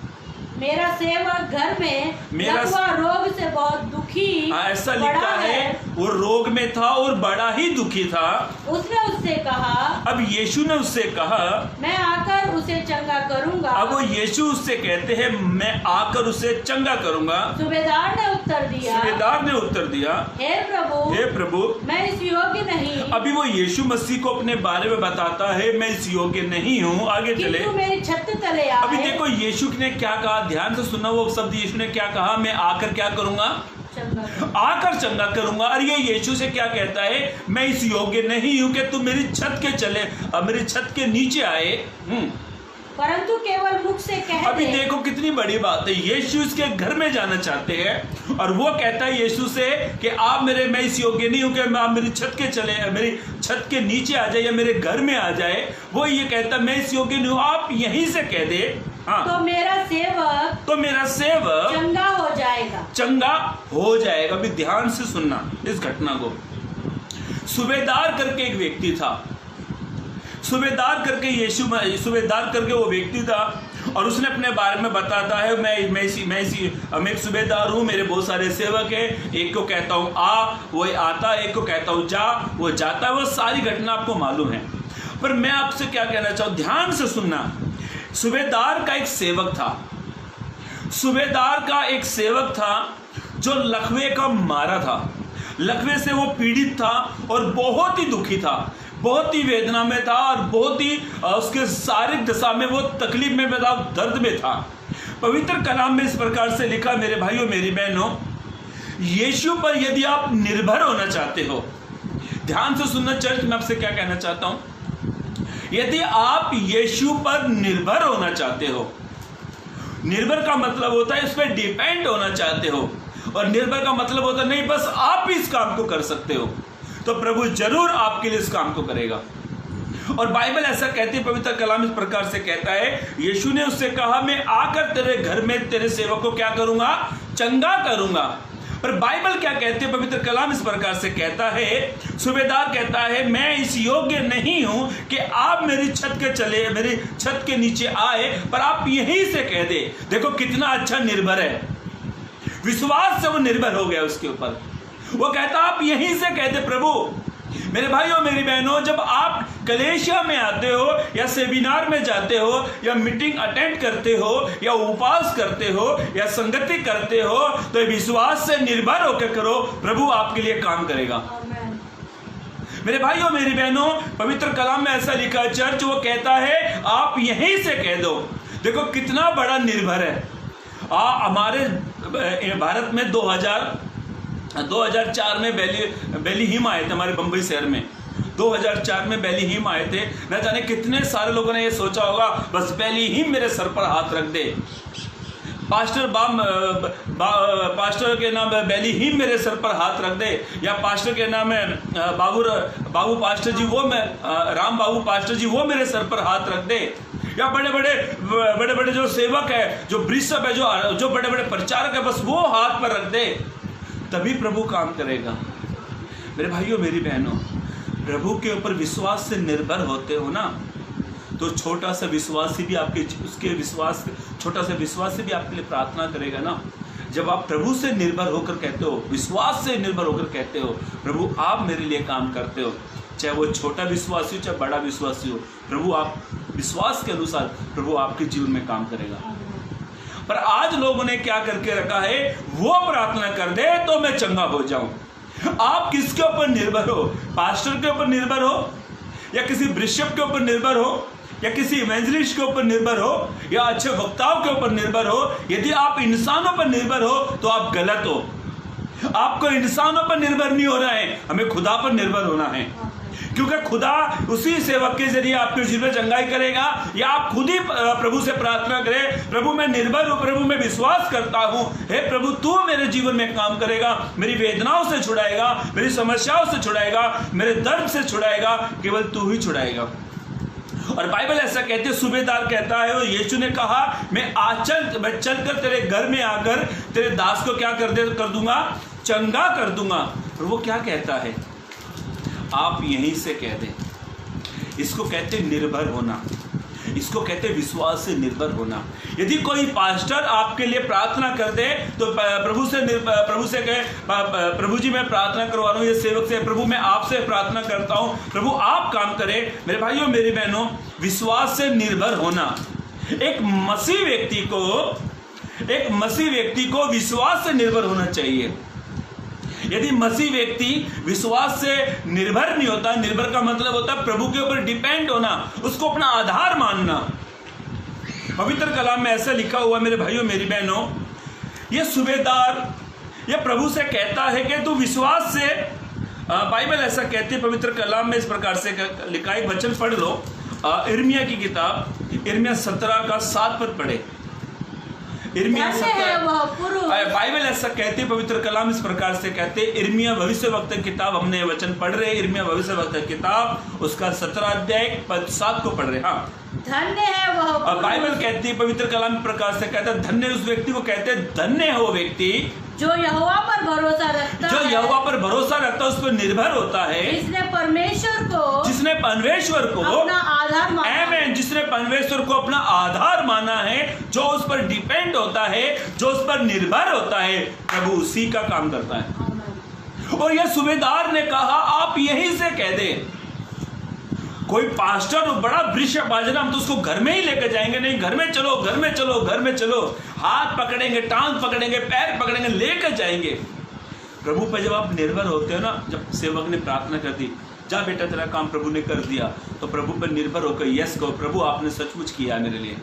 S1: मेरा सेवक घर में लकवा रोग से बहुत दुखी,
S3: ऐसा लिखा है वो रोग में था और बड़ा ही दुखी था।
S1: उसने उससे कहा,
S3: अब यीशु ने उससे कहा,
S1: मैं आकर उसे चंगा करूंगा।
S3: अब वो यीशु उससे कहते हैं, मैं आकर उसे चंगा करूंगा।
S1: सूबेदार ने उत्तर दिया, हे प्रभु, मैं इस योग्य नहीं।
S3: अभी वो यीशु मसीह को अपने बारे में बताता है, मैं इस योग्य नहीं हूँ। आगे चले,
S1: मेरी छत तले आए।
S3: अभी देखो यीशु ने क्या कहा, ध्यान से सुनना वो शब्द। यीशु ने क्या कहा, मैं आकर क्या करूंगा? आकर चंगा करूंगा। और ये यीशु से क्या कहता है, मैं इस योग्य नहीं हूं कि तू मेरी छत के चले, मेरी छत के नीचे आए,
S1: परंतु केवल मुख से कह दे।
S3: अभी देखो कितनी बड़ी बात है, यीशु इसके घर में जाना चाहते हैं और वो कहता है यीशु से कि मैं इस योग्य नहीं हूं कि आप मेरी छत के चले, मेरी छत के नीचे आ जाए या मेरे घर में आ जाए। वो ये कहता मैं इस योग्य नहीं हूं, आप यहीं से कह दे। हाँ,
S1: तो मेरा सेवक
S3: चंगा हो जाएगा। अभी ध्यान से सुनना इस घटना को। सूबेदार करके एक व्यक्ति था, सूबेदार करके वो व्यक्ति था, और उसने अपने बारे में बताता है, मैं एक सूबेदार हूँ, मेरे बहुत सारे सेवक हैं, एक को कहता हूँ आ, वो आता, एक को कहता हूँ जा, वो जाता है। वो सारी घटना आपको मालूम है, पर मैं आपसे क्या कहना चाहूँ, ध्यान से सुनना। सूबेदार का एक सेवक था जो लकवे का मारा था, लकवे से वो पीड़ित था और बहुत ही दुखी था, बहुत ही वेदना में था और बहुत ही उसके शारीरिक दशा में वो तकलीफ में था, दर्द में था। पवित्र कलाम में इस प्रकार से लिखा, मेरे भाइयों मेरी बहनों, यीशु पर यदि आप निर्भर होना चाहते हो, ध्यान से सुनना चर्च, मैं आपसे क्या कहना चाहता हूं। यदि आप यीशु पर निर्भर होना चाहते हो, निर्भर का मतलब होता है इस पर डिपेंड होना चाहते हो, और निर्भर का मतलब होता है नहीं बस आप इस काम को कर सकते हो, तो प्रभु जरूर आपके लिए इस काम को करेगा। और बाइबल ऐसा कहती है, पवित्र कलाम इस प्रकार से कहता है, यीशु ने उससे कहा मैं आकर तेरे घर में तेरे सेवक को क्या करूंगा, चंगा करूंगा। पर बाइबल क्या कहती है, पवित्र कलाम इस प्रकार से कहता है, सूबेदार कहता है मैं इस योग्य नहीं हूं कि आप मेरी छत के नीचे आए, पर आप यहीं से कह दे। देखो कितना अच्छा निर्भर है, विश्वास से वो निर्भर हो गया उसके ऊपर। वो कहता आप यहीं से कह दे प्रभु। मेरे भाइयों मेरी बहनों, जब आप कलेशिया में आते हो या सेमिनार में जाते हो या मीटिंग अटेंड करते हो या उपवास करते हो या संगति करते हो, तो विश्वास से निर्भर होकर करो, प्रभु आपके लिए काम करेगा। मेरे भाइयों मेरी बहनों, पवित्र कलाम में ऐसा लिखा है, चर्च वो कहता है आप यहीं से कह दो। देखो कितना बड़ा निर्भर है। हमारे भारत में 2004 में बेली हिम आए थे हमारे बंबई शहर में। 2004 में बेली हिम आए थे। न जाने कितने सारे लोगों ने ये सोचा होगा बस बेली हिम मेरे सर पर हाथ रख दे, पास्टर के नाम है बेली हिम मेरे सर पर हाथ रख दे, या पास्टर के नाम है बाबू पास्टर जी, वो मैं राम बाबू पास्टर जी, वो मेरे सर पर हाथ रख दे, या बड़े बड़े जो सेवक है, जो बिशप है, जो बड़े बड़े प्रचारक है, बस वो हाथ पर रख दे, तभी प्रभु काम करेगा। मेरे भाइयों मेरी बहनों, प्रभु के ऊपर विश्वास से निर्भर होते हो ना, तो छोटा सा विश्वासी भी आपके छोटा सा विश्वास से भी आपके लिए प्रार्थना करेगा ना। जब आप प्रभु से निर्भर होकर कहते हो, विश्वास से निर्भर होकर कहते हो, प्रभु आप मेरे लिए काम करते हो, चाहे वो छोटा विश्वासी हो चाहे बड़ा विश्वासी हो, प्रभु आप विश्वास के अनुसार प्रभु आपके जीवन में काम करेगा। पर आज लोगों ने क्या करके रखा है, वो प्रार्थना कर दे तो मैं चंगा हो जाऊं। आप किसके ऊपर निर्भर हो? पास्टर के ऊपर निर्भर हो, या किसी बिशप के ऊपर निर्भर हो, या किसी इवेंजलिस्ट के ऊपर निर्भर हो, या अच्छे वक्ताओं के ऊपर निर्भर हो। यदि आप इंसानों पर निर्भर हो तो आप गलत हो। आपको इंसानों पर निर्भर नहीं होना है, हमें खुदा पर निर्भर होना है, क्योंकि खुदा उसी सेवक के जरिए आपके जीवन में चंगाई करेगा। या आप खुद ही प्रभु से प्रार्थना करें, प्रभु मैं निर्भर हूं, प्रभु मैं विश्वास करता हूं, हे प्रभु तू मेरे जीवन में काम करेगा, मेरी वेदनाओं से छुड़ाएगा, मेरी समस्याओं से छुड़ाएगा, मेरे दर्द से छुड़ाएगा, केवल तू ही छुड़ाएगा। और बाइबल ऐसा कहते हैं, सूबेदार कहता है, और यीशु ने कहा मैं चलकर तेरे घर में आकर तेरे दास को क्या कर दूंगा, चंगा कर दूंगा। और वो क्या कहता है, आप यहीं से कह दें। इसको कहते निर्भर होना, इसको कहते विश्वास से निर्भर होना। यदि कोई पास्टर आपके लिए प्रार्थना कर दे तो प्रभु से कहे, प्रभु जी मैं प्रार्थना करवा रहा हूँ, ये सेवक से, प्रभु मैं आपसे प्रार्थना करता हूँ, प्रभु आप काम करें। मेरे भाइयों मेरी बहनों, विश्वास से निर्भर होना, एक मसीह व्यक्ति को विश्वास से निर्भर होना चाहिए। यदि मसीह व्यक्ति विश्वास से निर्भर नहीं होता, निर्भर का मतलब होता है प्रभु के ऊपर डिपेंड होना, उसको अपना आधार मानना। पवित्र कलाम में ऐसा लिखा हुआ मेरे भाइयों मेरी बहनों, ये सूबेदार ये प्रभु से कहता है कि तू विश्वास से, बाइबल ऐसा कहती है पवित्र कलाम में इस प्रकार से लिखा है, वचन पढ़ लो, इर्मिया की किताब, इर्मिया 17 का 7 पद पढ़े। इर्मिया 17, बाइबल ऐसा कहती है, पवित्र कलाम इस प्रकार से कहते हैं, इर्मिया भविष्यवक्ता किताब, हमने वचन पढ़ रहे, इर्मिया भविष्यवक्ता किताब उसका 17 अध्याय पद 7 को पढ़ रहे। हाँ,
S1: धन्य है वह,
S3: बाइबल कहती है, पवित्र कलाम प्रकार से कहता है, धन्य उस व्यक्ति को कहते हैं, धन्य है वो व्यक्ति
S1: जो यहोवा पर भरोसा रखता है,
S3: जो यहोवा पर भरोसा रखता है, उस पर निर्भर होता है,
S1: जिसने परमेश्वर को
S3: अपना
S1: आधार माना,
S3: आमेन, जिसने परमेश्वर को अपना आधार माना है, जो उस पर डिपेंड होता है, जो उस पर निर्भर होता है, प्रभु उसी का काम करता है। और यह सूबेदार ने कहा आप यहीं से कह दे। कोई पास्टर बड़ा बिशप आ जाए, हम तो उसको घर में ही लेकर जाएंगे, नहीं घर में चलो, घर में चलो, घर में चलो, हाथ पकड़ेंगे, टांग पकड़ेंगे, पैर पकड़ेंगे, लेकर जाएंगे। प्रभु पर जब आप निर्भर होते हो ना, जब सेवक ने प्रार्थना कर दी, जा बेटा तेरा काम प्रभु ने कर दिया, तो प्रभु पर निर्भर होकर यस कहो, प्रभु आपने सचमुच किया मेरे लिए।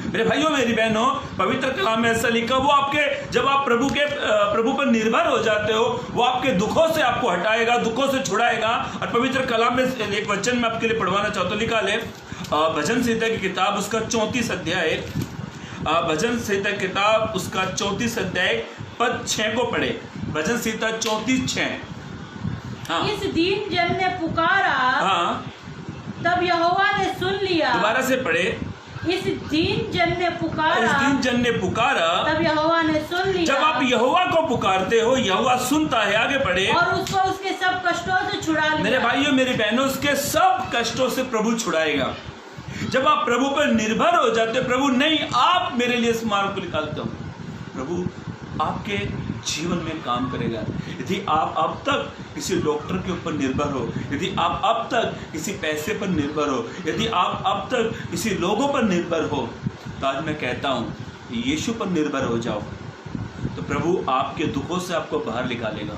S3: मेरे भाइयों मेरी बहनों, पवित्र कलाम में ऐसा लिखा, वो आपके, जब आप प्रभु पर निर्भर हो जाते हो, वो आपके दुखों से आपको हटाएगा, दुखों से छुड़ाएगा। और पवित्र कलाम में एक वचन में आपके लिए पढ़वाना चाहता हूँ, लिखा ले भजन संहिता की किताब उसका 34 अध्याय, भजन संहिता किताब उसका 34 अध्याय पद 6 को पढ़े। भजन संहिता 34:6। हाँ।
S1: इस दीन जन ने पुकारा,
S3: हाँ,
S1: तब यहोवा ने सुन लिया।
S3: दोबारा से पढ़े।
S1: इस दीन जन ने पुकारा,
S3: इस दीन जन ने पुकारा,
S1: तब यहोवा ने सुन लिया।
S3: जब आप यहोवा को पुकारते हो, यहोवा सुनता है। आगे पढ़े।
S1: और उसको उसके सब कष्टों से छुड़ा लिया।
S3: मेरे भाइयों मेरी बहनों, उसके सब कष्टों से प्रभु छुड़ाएगा। जब आप प्रभु पर निर्भर हो जाते, प्रभु नहीं, आप मेरे लिए इस मार्ग को निकालते हो, प्रभु आपके जीवन में काम करेगा। यदि आप अब तक किसी डॉक्टर के ऊपर निर्भर हो, यदि आप अब तक किसी पैसे पर निर्भर हो, यदि आप अब तक किसी लोगों पर निर्भर हो, तो आज मैं कहता हूँ यीशु पर निर्भर हो जाओ, तो प्रभु आपके दुखों से आपको बाहर निकालेगा।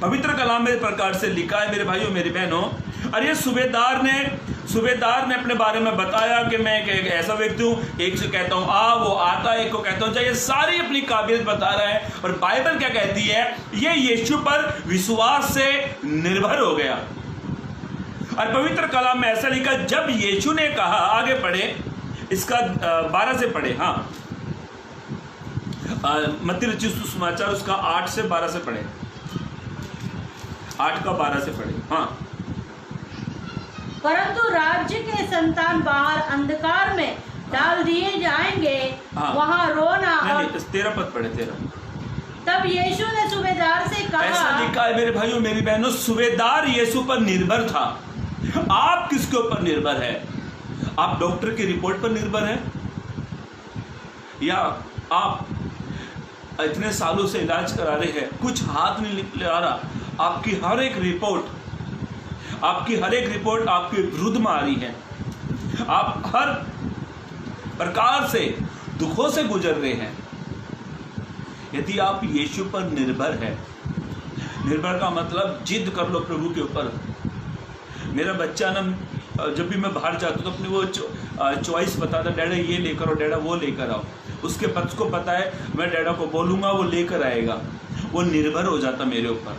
S3: पवित्र कलाम में प्रकार से लिखा है मेरे भाइयों मेरी बहनों। और ये सूबेदार ने अपने बारे में बताया कि मैं एक ऐसा व्यक्ति हूँ, एक से कहता हूँ आ, वो आता है, एक को कहता हूँ जा। ये सारी अपनी काबिलियत बता रहा है। और बाइबल क्या कहती है, ये यीशु पर विश्वास से निर्भर हो गया। और पवित्र कलाम में ऐसा लिखा, जब यीशु ने कहा, आगे पढ़े, इसका 12 से पढ़े। हाँ, मत्ती रचित सुसमाचार उसका 8 से 12 से पढ़े, 8 का 12 से पढ़े। हाँ,
S1: परंतु राज्य के संतान बाहर अंधकार में डाल दिए जाएंगे।
S3: हाँ।
S1: वहाँ रोना और
S3: 13 पद पढ़े, 13।
S1: तब यीशु ने सूबेदार से कहा,
S3: ऐसा लिखा है मेरे भाइयों मेरी बहनों, सूबेदार यीशु पर निर्भर था। आप किसके ऊपर निर्भर है? आप डॉक्टर की रिपोर्ट पर निर्भर है, या आप इतने सालों से इलाज करा रहे हैं, कुछ हाथ नहीं निकल आ रहा, आपकी हर एक रिपोर्ट आपके विरुद्ध में आ रही है, आप हर प्रकार से दुखों से गुजर रहे हैं। यदि आप यीशु पर निर्भर है, निर्भर का मतलब जिद कर लो प्रभु के ऊपर। मेरा बच्चा ना, जब भी मैं बाहर जाता हूँ तो अपनी वो चॉइस बताता, डैडा ये लेकर आओ, डैडा वो लेकर आओ। उसके पक्ष को पता है, मैं डैडा को बोलूँगा वो लेकर आएगा। वो निर्भर हो जाता मेरे ऊपर।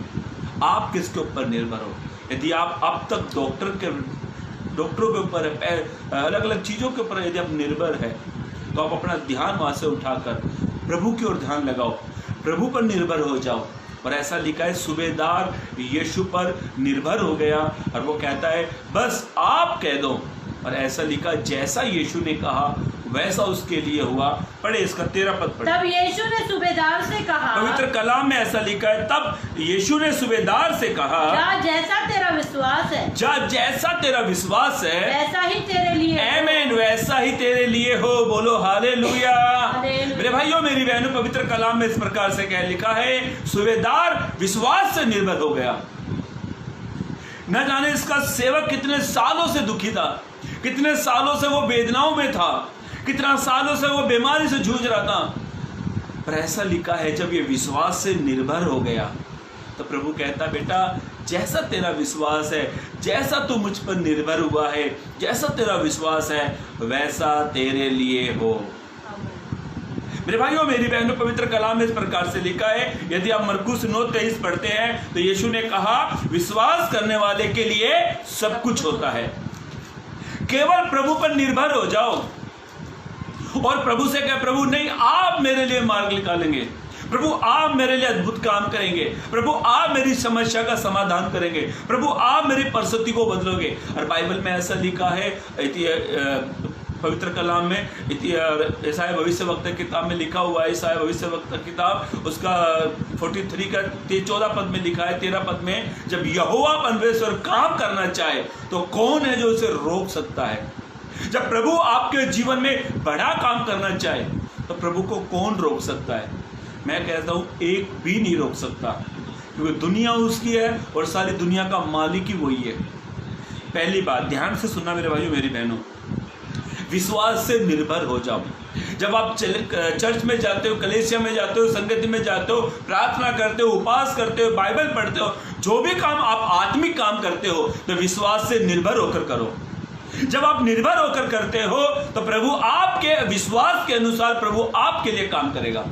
S3: आप किसके ऊपर निर्भर हो? यदि आप अब तक डॉक्टरों के ऊपर, अलग अलग चीज़ों के ऊपर यदि आप निर्भर है, तो आप अपना ध्यान वहाँ से उठाकर प्रभु की ओर ध्यान लगाओ, प्रभु पर निर्भर हो जाओ। और ऐसा लिखा है, सूबेदार यीशु पर निर्भर हो गया। और वो कहता है बस आप कह दो। और ऐसा लिखा, जैसा यीशु ने कहा वैसा उसके लिए हुआ। पढ़े इसका 13 पद पढ़े।
S1: तब यीशु ने सूबेदार से कहा,
S3: पवित्र कलाम में ऐसा लिखा है, तब यीशु ने सूबेदार से कहा,
S1: जा जैसा तेरा विश्वास है,
S3: जा जैसा तेरा विश्वास है
S1: वैसा ही तेरे लिए हो।
S3: आमीन, वैसा ही तेरे लिए हो। बोलो हालेलुया।
S1: हालेलुया।
S3: मेरे भाइयों मेरी बहनों, पवित्र कलाम में इस प्रकार से क्या लिखा है, सूबेदार विश्वास से निर्भर हो गया। न जाने इसका सेवक कितने सालों से दुखी था, कितने सालों से वो वेदनाओं में था, कितना सालों से वो बीमारी से जूझ रहा था। पर ऐसा लिखा है, जब ये विश्वास से निर्भर हो गया, तो प्रभु कहता, बेटा जैसा तेरा विश्वास है, जैसा तू मुझ पर निर्भर हुआ है, जैसा तेरा विश्वास है, वैसा तेरे लिए हो। मेरे भाइयों मेरी बहनों, पवित्र कलाम में इस प्रकार से लिखा है, यदि आप मरकुस 9:23 पढ़ते हैं, तो यीशु ने कहा, विश्वास करने वाले के लिए सब कुछ होता है। केवल प्रभु पर निर्भर हो जाओ और प्रभु से कहे, प्रभु नहीं, आप मेरे लिए मार्ग निकालेंगे, प्रभु आप मेरे लिए अद्भुत काम करेंगे, प्रभु आप मेरी समस्या का समाधान करेंगे, प्रभु आप मेरी परिस्थिति को बदलोगे। और बाइबल में ऐसा लिखा है, पवित्र कलाम में, ईसाया भविष्यवक्ता किताब में लिखा हुआ है, ईसाया भविष्यवक्ता किताब उसका 43 का 14 पद में लिखा है, 13 पद में, जब यहोवा परमेश्वर काम करना चाहे तो कौन है जो उसे रोक सकता है? जब प्रभु आपके जीवन में बड़ा काम करना चाहे तो प्रभु को कौन रोक सकता है? मैं कहता हूँ एक भी नहीं रोक सकता, क्योंकि दुनिया उसकी है और सारी दुनिया का मालिक ही वही है। पहली बात ध्यान से सुनना मेरे भाइयों मेरी बहनों, विश्वास से निर्भर हो जाओ। जब आप चर्च में जाते हो, कलीसिया में जाते हो, संगति में जाते हो, प्रार्थना करते हो, उपवास करते हो, बाइबल पढ़ते हो, जो भी काम आप आत्मिक काम करते हो, तो विश्वास से निर्भर होकर करो। जब आप निर्भर होकर करते हो तो प्रभु आपके विश्वास के अनुसार प्रभु आपके लिए काम करेगा।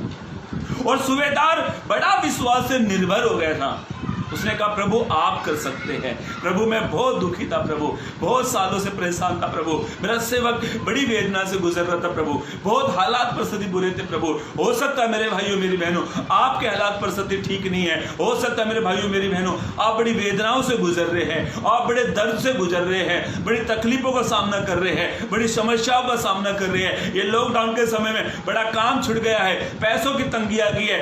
S3: और सूबेदार बड़ा विश्वास से निर्भर हो गया था। उसने कहा प्रभु आप कर सकते हैं। प्रभु मैं बहुत दुखी था, प्रभु बहुत सालों से परेशान था, प्रभु मेरा सेवक बड़ी वेदना से गुजर रहा था, प्रभु बहुत हालात परिस्थिति बुरे थे, प्रभु हो सकता है मेरे भाइयों मेरी बहनों आपके हालात परिस्थिति ठीक नहीं है, हो सकता है मेरे भाइयों मेरी बहनों आप बड़ी वेदनाओं से गुजर रहे हैं, आप बड़े दर्द से गुजर रहे हैं, बड़ी तकलीफों का सामना कर रहे हैं, बड़ी समस्याओं का सामना कर रहे हैं। ये लॉकडाउन के समय में बड़ा काम छूट गया है, पैसों की तंगी आ गई है,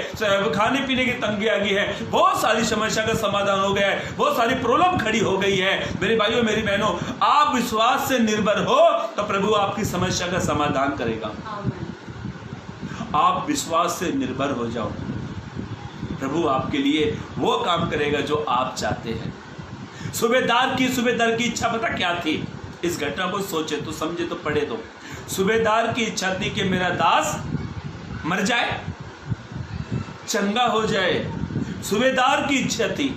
S3: खाने पीने की तंगी आ गई है, बहुत सारी समस्या का समाधान हो गया है, बहुत सारी प्रॉब्लम खड़ी हो गई है। मेरे भाइयों मेरी बहनों आप विश्वास से निर्भर हो तो प्रभु आपकी समस्या का समाधान करेगा। आप विश्वास से निर्भर हो जाओ, प्रभु आपके लिए वो काम करेगा जो आप चाहते हैं। सूबेदार की इच्छा पता क्या थी? इस घटना को सोचे तो समझे तो पढ़े तो सूबेदार की इच्छा थी कि मेरा दास मर जाए, चंगा हो जाए। सूबेदार की इच्छा थी,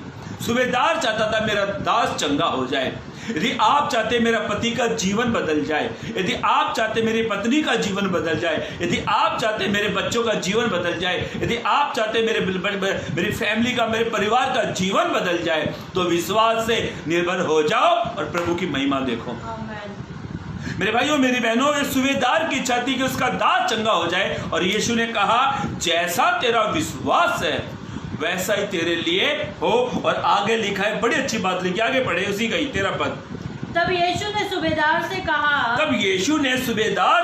S3: सूबेदार चाहता था मेरा दास चंगा हो जाए। यदि आप चाहते मेरा पति का जीवन बदल जाए, यदि आप चाहते मेरी पत्नी का जीवन बदल जाए, यदि आप चाहते मेरे बच्चों का जीवन बदल जाए, यदि आप चाहते मेरी फैमिली का, मेरे परिवार का जीवन बदल जाए, तो विश्वास से निर्भर हो जाओ और प्रभु की महिमा देखो। मेरे भाइयों मेरी बहनों ये सूबेदार की इच्छा थी कि उसका दास चंगा हो जाए, और यीशु ने कहा जैसा तेरा विश्वास है वैसा ही तेरे लिए हो। और आगे लिखा है, बड़ी अच्छी बात लिखी, आगे पढ़े उसी का ही 13 पद।
S1: तब यीशु ने सूबेदार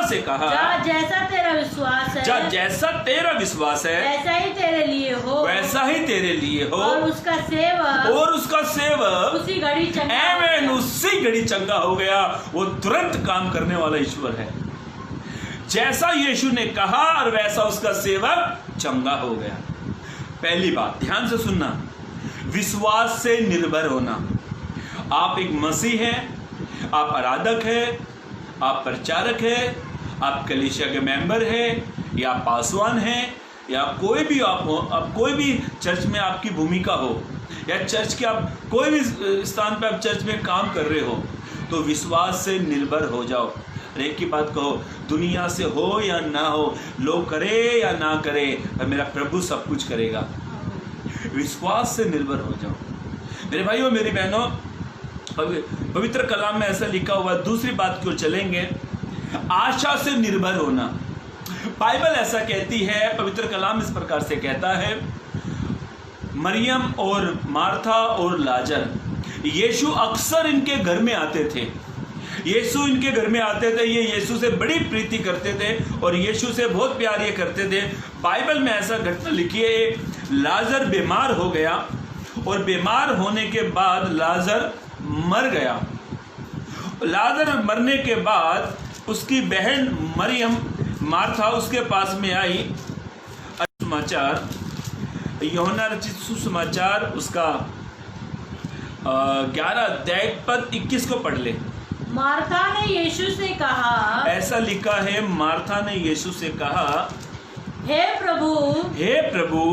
S1: से कहा जैसा तेरा विश्वास है,
S3: जैसा तेरा विश्वास है
S1: वैसा ही तेरे लिए हो। और उसका सेवक उसी
S3: घड़ी चंगा हो गया। वो तुरंत काम करने वाला ईश्वर है। जैसा यीशु ने कहा और वैसा उसका सेवक चंगा हो गया। पहली बात ध्यान से सुनना, विश्वास से निर्भर होना। आप एक मसीह हैं, आप आराधक हैं, आप प्रचारक हैं, आप कलीसिया के मेंबर हैं, या पासवान हैं, या कोई भी आप हो, आप कोई भी चर्च में आपकी भूमिका हो, या चर्च के आप कोई भी स्थान पर आप चर्च में काम कर रहे हो, तो विश्वास से निर्भर हो जाओ। एक की बात कहो, दुनिया से हो या ना हो, लोग करे या ना करे, पर मेरा प्रभु सब कुछ करेगा। विश्वास से निर्भर हो जाओ। मेरे भाइयों मेरी बहनों पवित्र कलाम में ऐसा लिखा हुआ। दूसरी बात की ओर चलेंगे, आशा से निर्भर होना। बाइबल ऐसा कहती है, पवित्र कलाम इस प्रकार से कहता है, मरियम और मार्था और लाजर, यीशु अक्सर इनके घर में आते थे। यीशु इनके घर में आते थे, ये यीशु से बड़ी प्रीति करते थे और यीशु से बहुत प्यार ये करते थे। बाइबल में ऐसा घटना लिखी है, लाजर बीमार हो गया और बीमार होने के बाद लाजर मर गया। लाजर मरने के बाद उसकी बहन मरियम मार्था उसके पास में आई। समाचार यूहन्ना रचित सुसमाचार उसका 11 अध्याय पद 21 को पढ़ ले।
S1: मार्था ने यीशु से कहा, ऐसा
S3: लिखा है, मार्था ने यीशु से कहा,
S1: हे प्रभु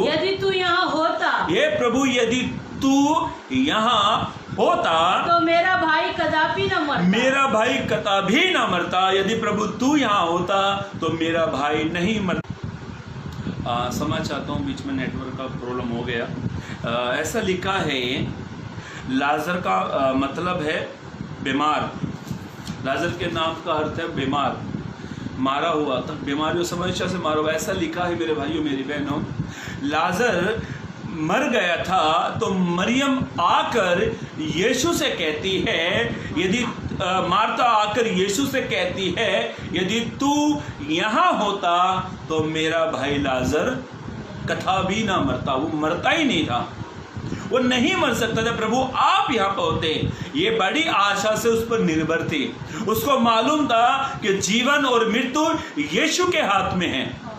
S1: यदि तू यहाँ होता,
S3: हे प्रभु यदि तू यहाँ होता
S1: तो मेरा भाई कदापि न मरता।
S3: यदि प्रभु तू यहाँ होता तो मेरा भाई नहीं मरता। समझ चाहता हूँ, बीच में नेटवर्क का प्रॉब्लम हो गया। ऐसा लिखा है, लाजर का मतलब है बीमार। लाजर के नाम का अर्थ है बीमार, मारा हुआ था, बीमारियों समस्या से मारा हुआ। ऐसा लिखा है मेरे भाइयों मेरी बहनों, लाजर मर गया था। तो मरियम आकर यीशु से कहती है, यदि मार्था आकर यीशु से कहती है, यदि तू यहाँ होता तो मेरा भाई लाजर कदापि ना मरता। वो मरता ही नहीं था, वो नहीं मर सकता था। प्रभु आप यहाँ पर होते, ये बड़ी आशा से उस पर निर्भर थी। उसको मालूम था कि जीवन और मृत्यु यीशु के हाथ में है।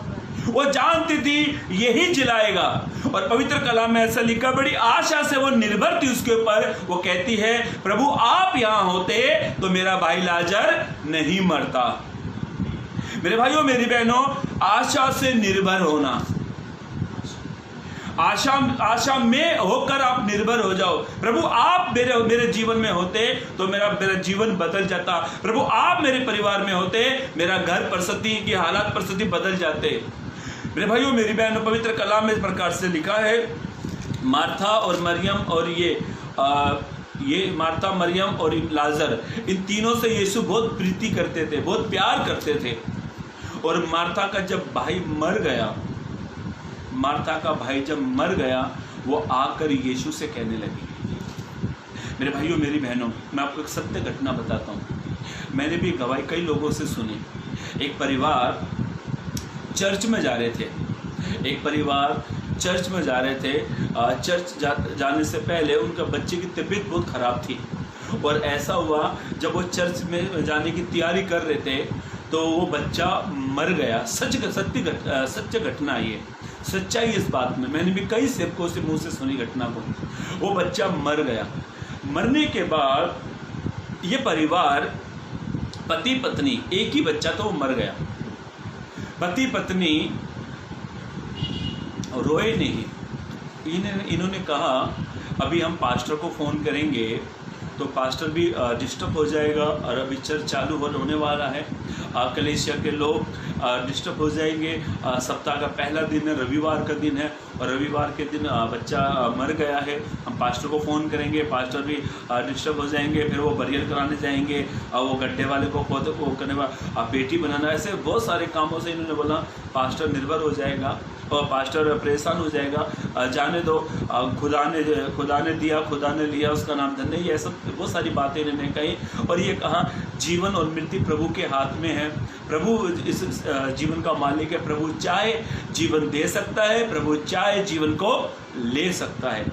S3: वो जानती थी यही जिलाएगा। और पवित्र कलाम में ऐसा लिखा, बड़ी आशा से वो निर्भर थी उसके ऊपर। वो कहती है, प्रभु आप यहाँ होते तो मेरा भाई लाजर नहीं मरता। मेरे भाइयों मेरी बहनों, आशा से निर्भर होना। आशा में होकर आप निर्भर हो जाओ। प्रभु आप मेरे जीवन में होते तो मेरा जीवन बदल जाता। प्रभु आप मेरे परिवार में होते, मेरा घर परिस्थिति की हालात परिस्थिति बदल जाते। मेरे भाइयों मेरी बहनों, पवित्र कलाम में इस प्रकार से लिखा है, मार्था और मरियम और ये मार्था, मरियम और लाजर, इन तीनों से यीशु बहुत प्रीति करते थे, बहुत प्यार करते थे। और मार्था का जब भाई मर गया, मार्था का भाई जब मर गया, वो आकर यीशु से कहने लगी। मेरे भाइयों मेरी बहनों, मैं आपको एक सत्य घटना बताता हूँ। मैंने भी गवाही कई लोगों से सुनी। एक परिवार चर्च में जा रहे थे, एक परिवार चर्च में जा रहे थे। चर्च जाने से पहले उनका बच्चे की तबीयत बहुत ख़राब थी, और ऐसा हुआ जब वो चर्च में जाने की तैयारी कर रहे थे तो वो बच्चा मर गया। सत्य घटना ये, सच्चाई इस बात में, मैंने भी कई सेवकों से मुंह से सुनी घटना को। वो बच्चा मर गया। मरने के बाद ये परिवार, पति पत्नी, एक ही बच्चा तो वो मर गया, पति पत्नी रोए नहीं। इन्होंने कहा अभी हम पास्टर को फ़ोन करेंगे तो पास्टर भी डिस्टर्ब हो जाएगा, और अभी चर्च चालू होने वाला है, कलीसिया के लोग डिस्टर्ब हो जाएंगे। सप्ताह का पहला दिन है, रविवार का दिन है, और रविवार के दिन बच्चा मर गया है, हम पास्टर को फ़ोन करेंगे, पास्टर भी डिस्टर्ब हो जाएंगे, फिर वो बरियल कराने जाएंगे, और वो गड्ढे वाले को करने वाला बेटी बनाना, ऐसे बहुत सारे कामों से इन्होंने बोला पास्टर निर्भर हो जाएगा और पास्टर परेशान हो जाएगा। जाने दो, खुदा ने दिया, खुदा ने लिया, उसका नाम धन्य। ये सब बहुत सारी बातें इन्होंने कही, और ये कहा जीवन और मृत्यु प्रभु के हाथ में है, प्रभु इस जीवन का मालिक है, प्रभु चाहे जीवन दे सकता है, प्रभु चाहे जीवन को ले सकता है।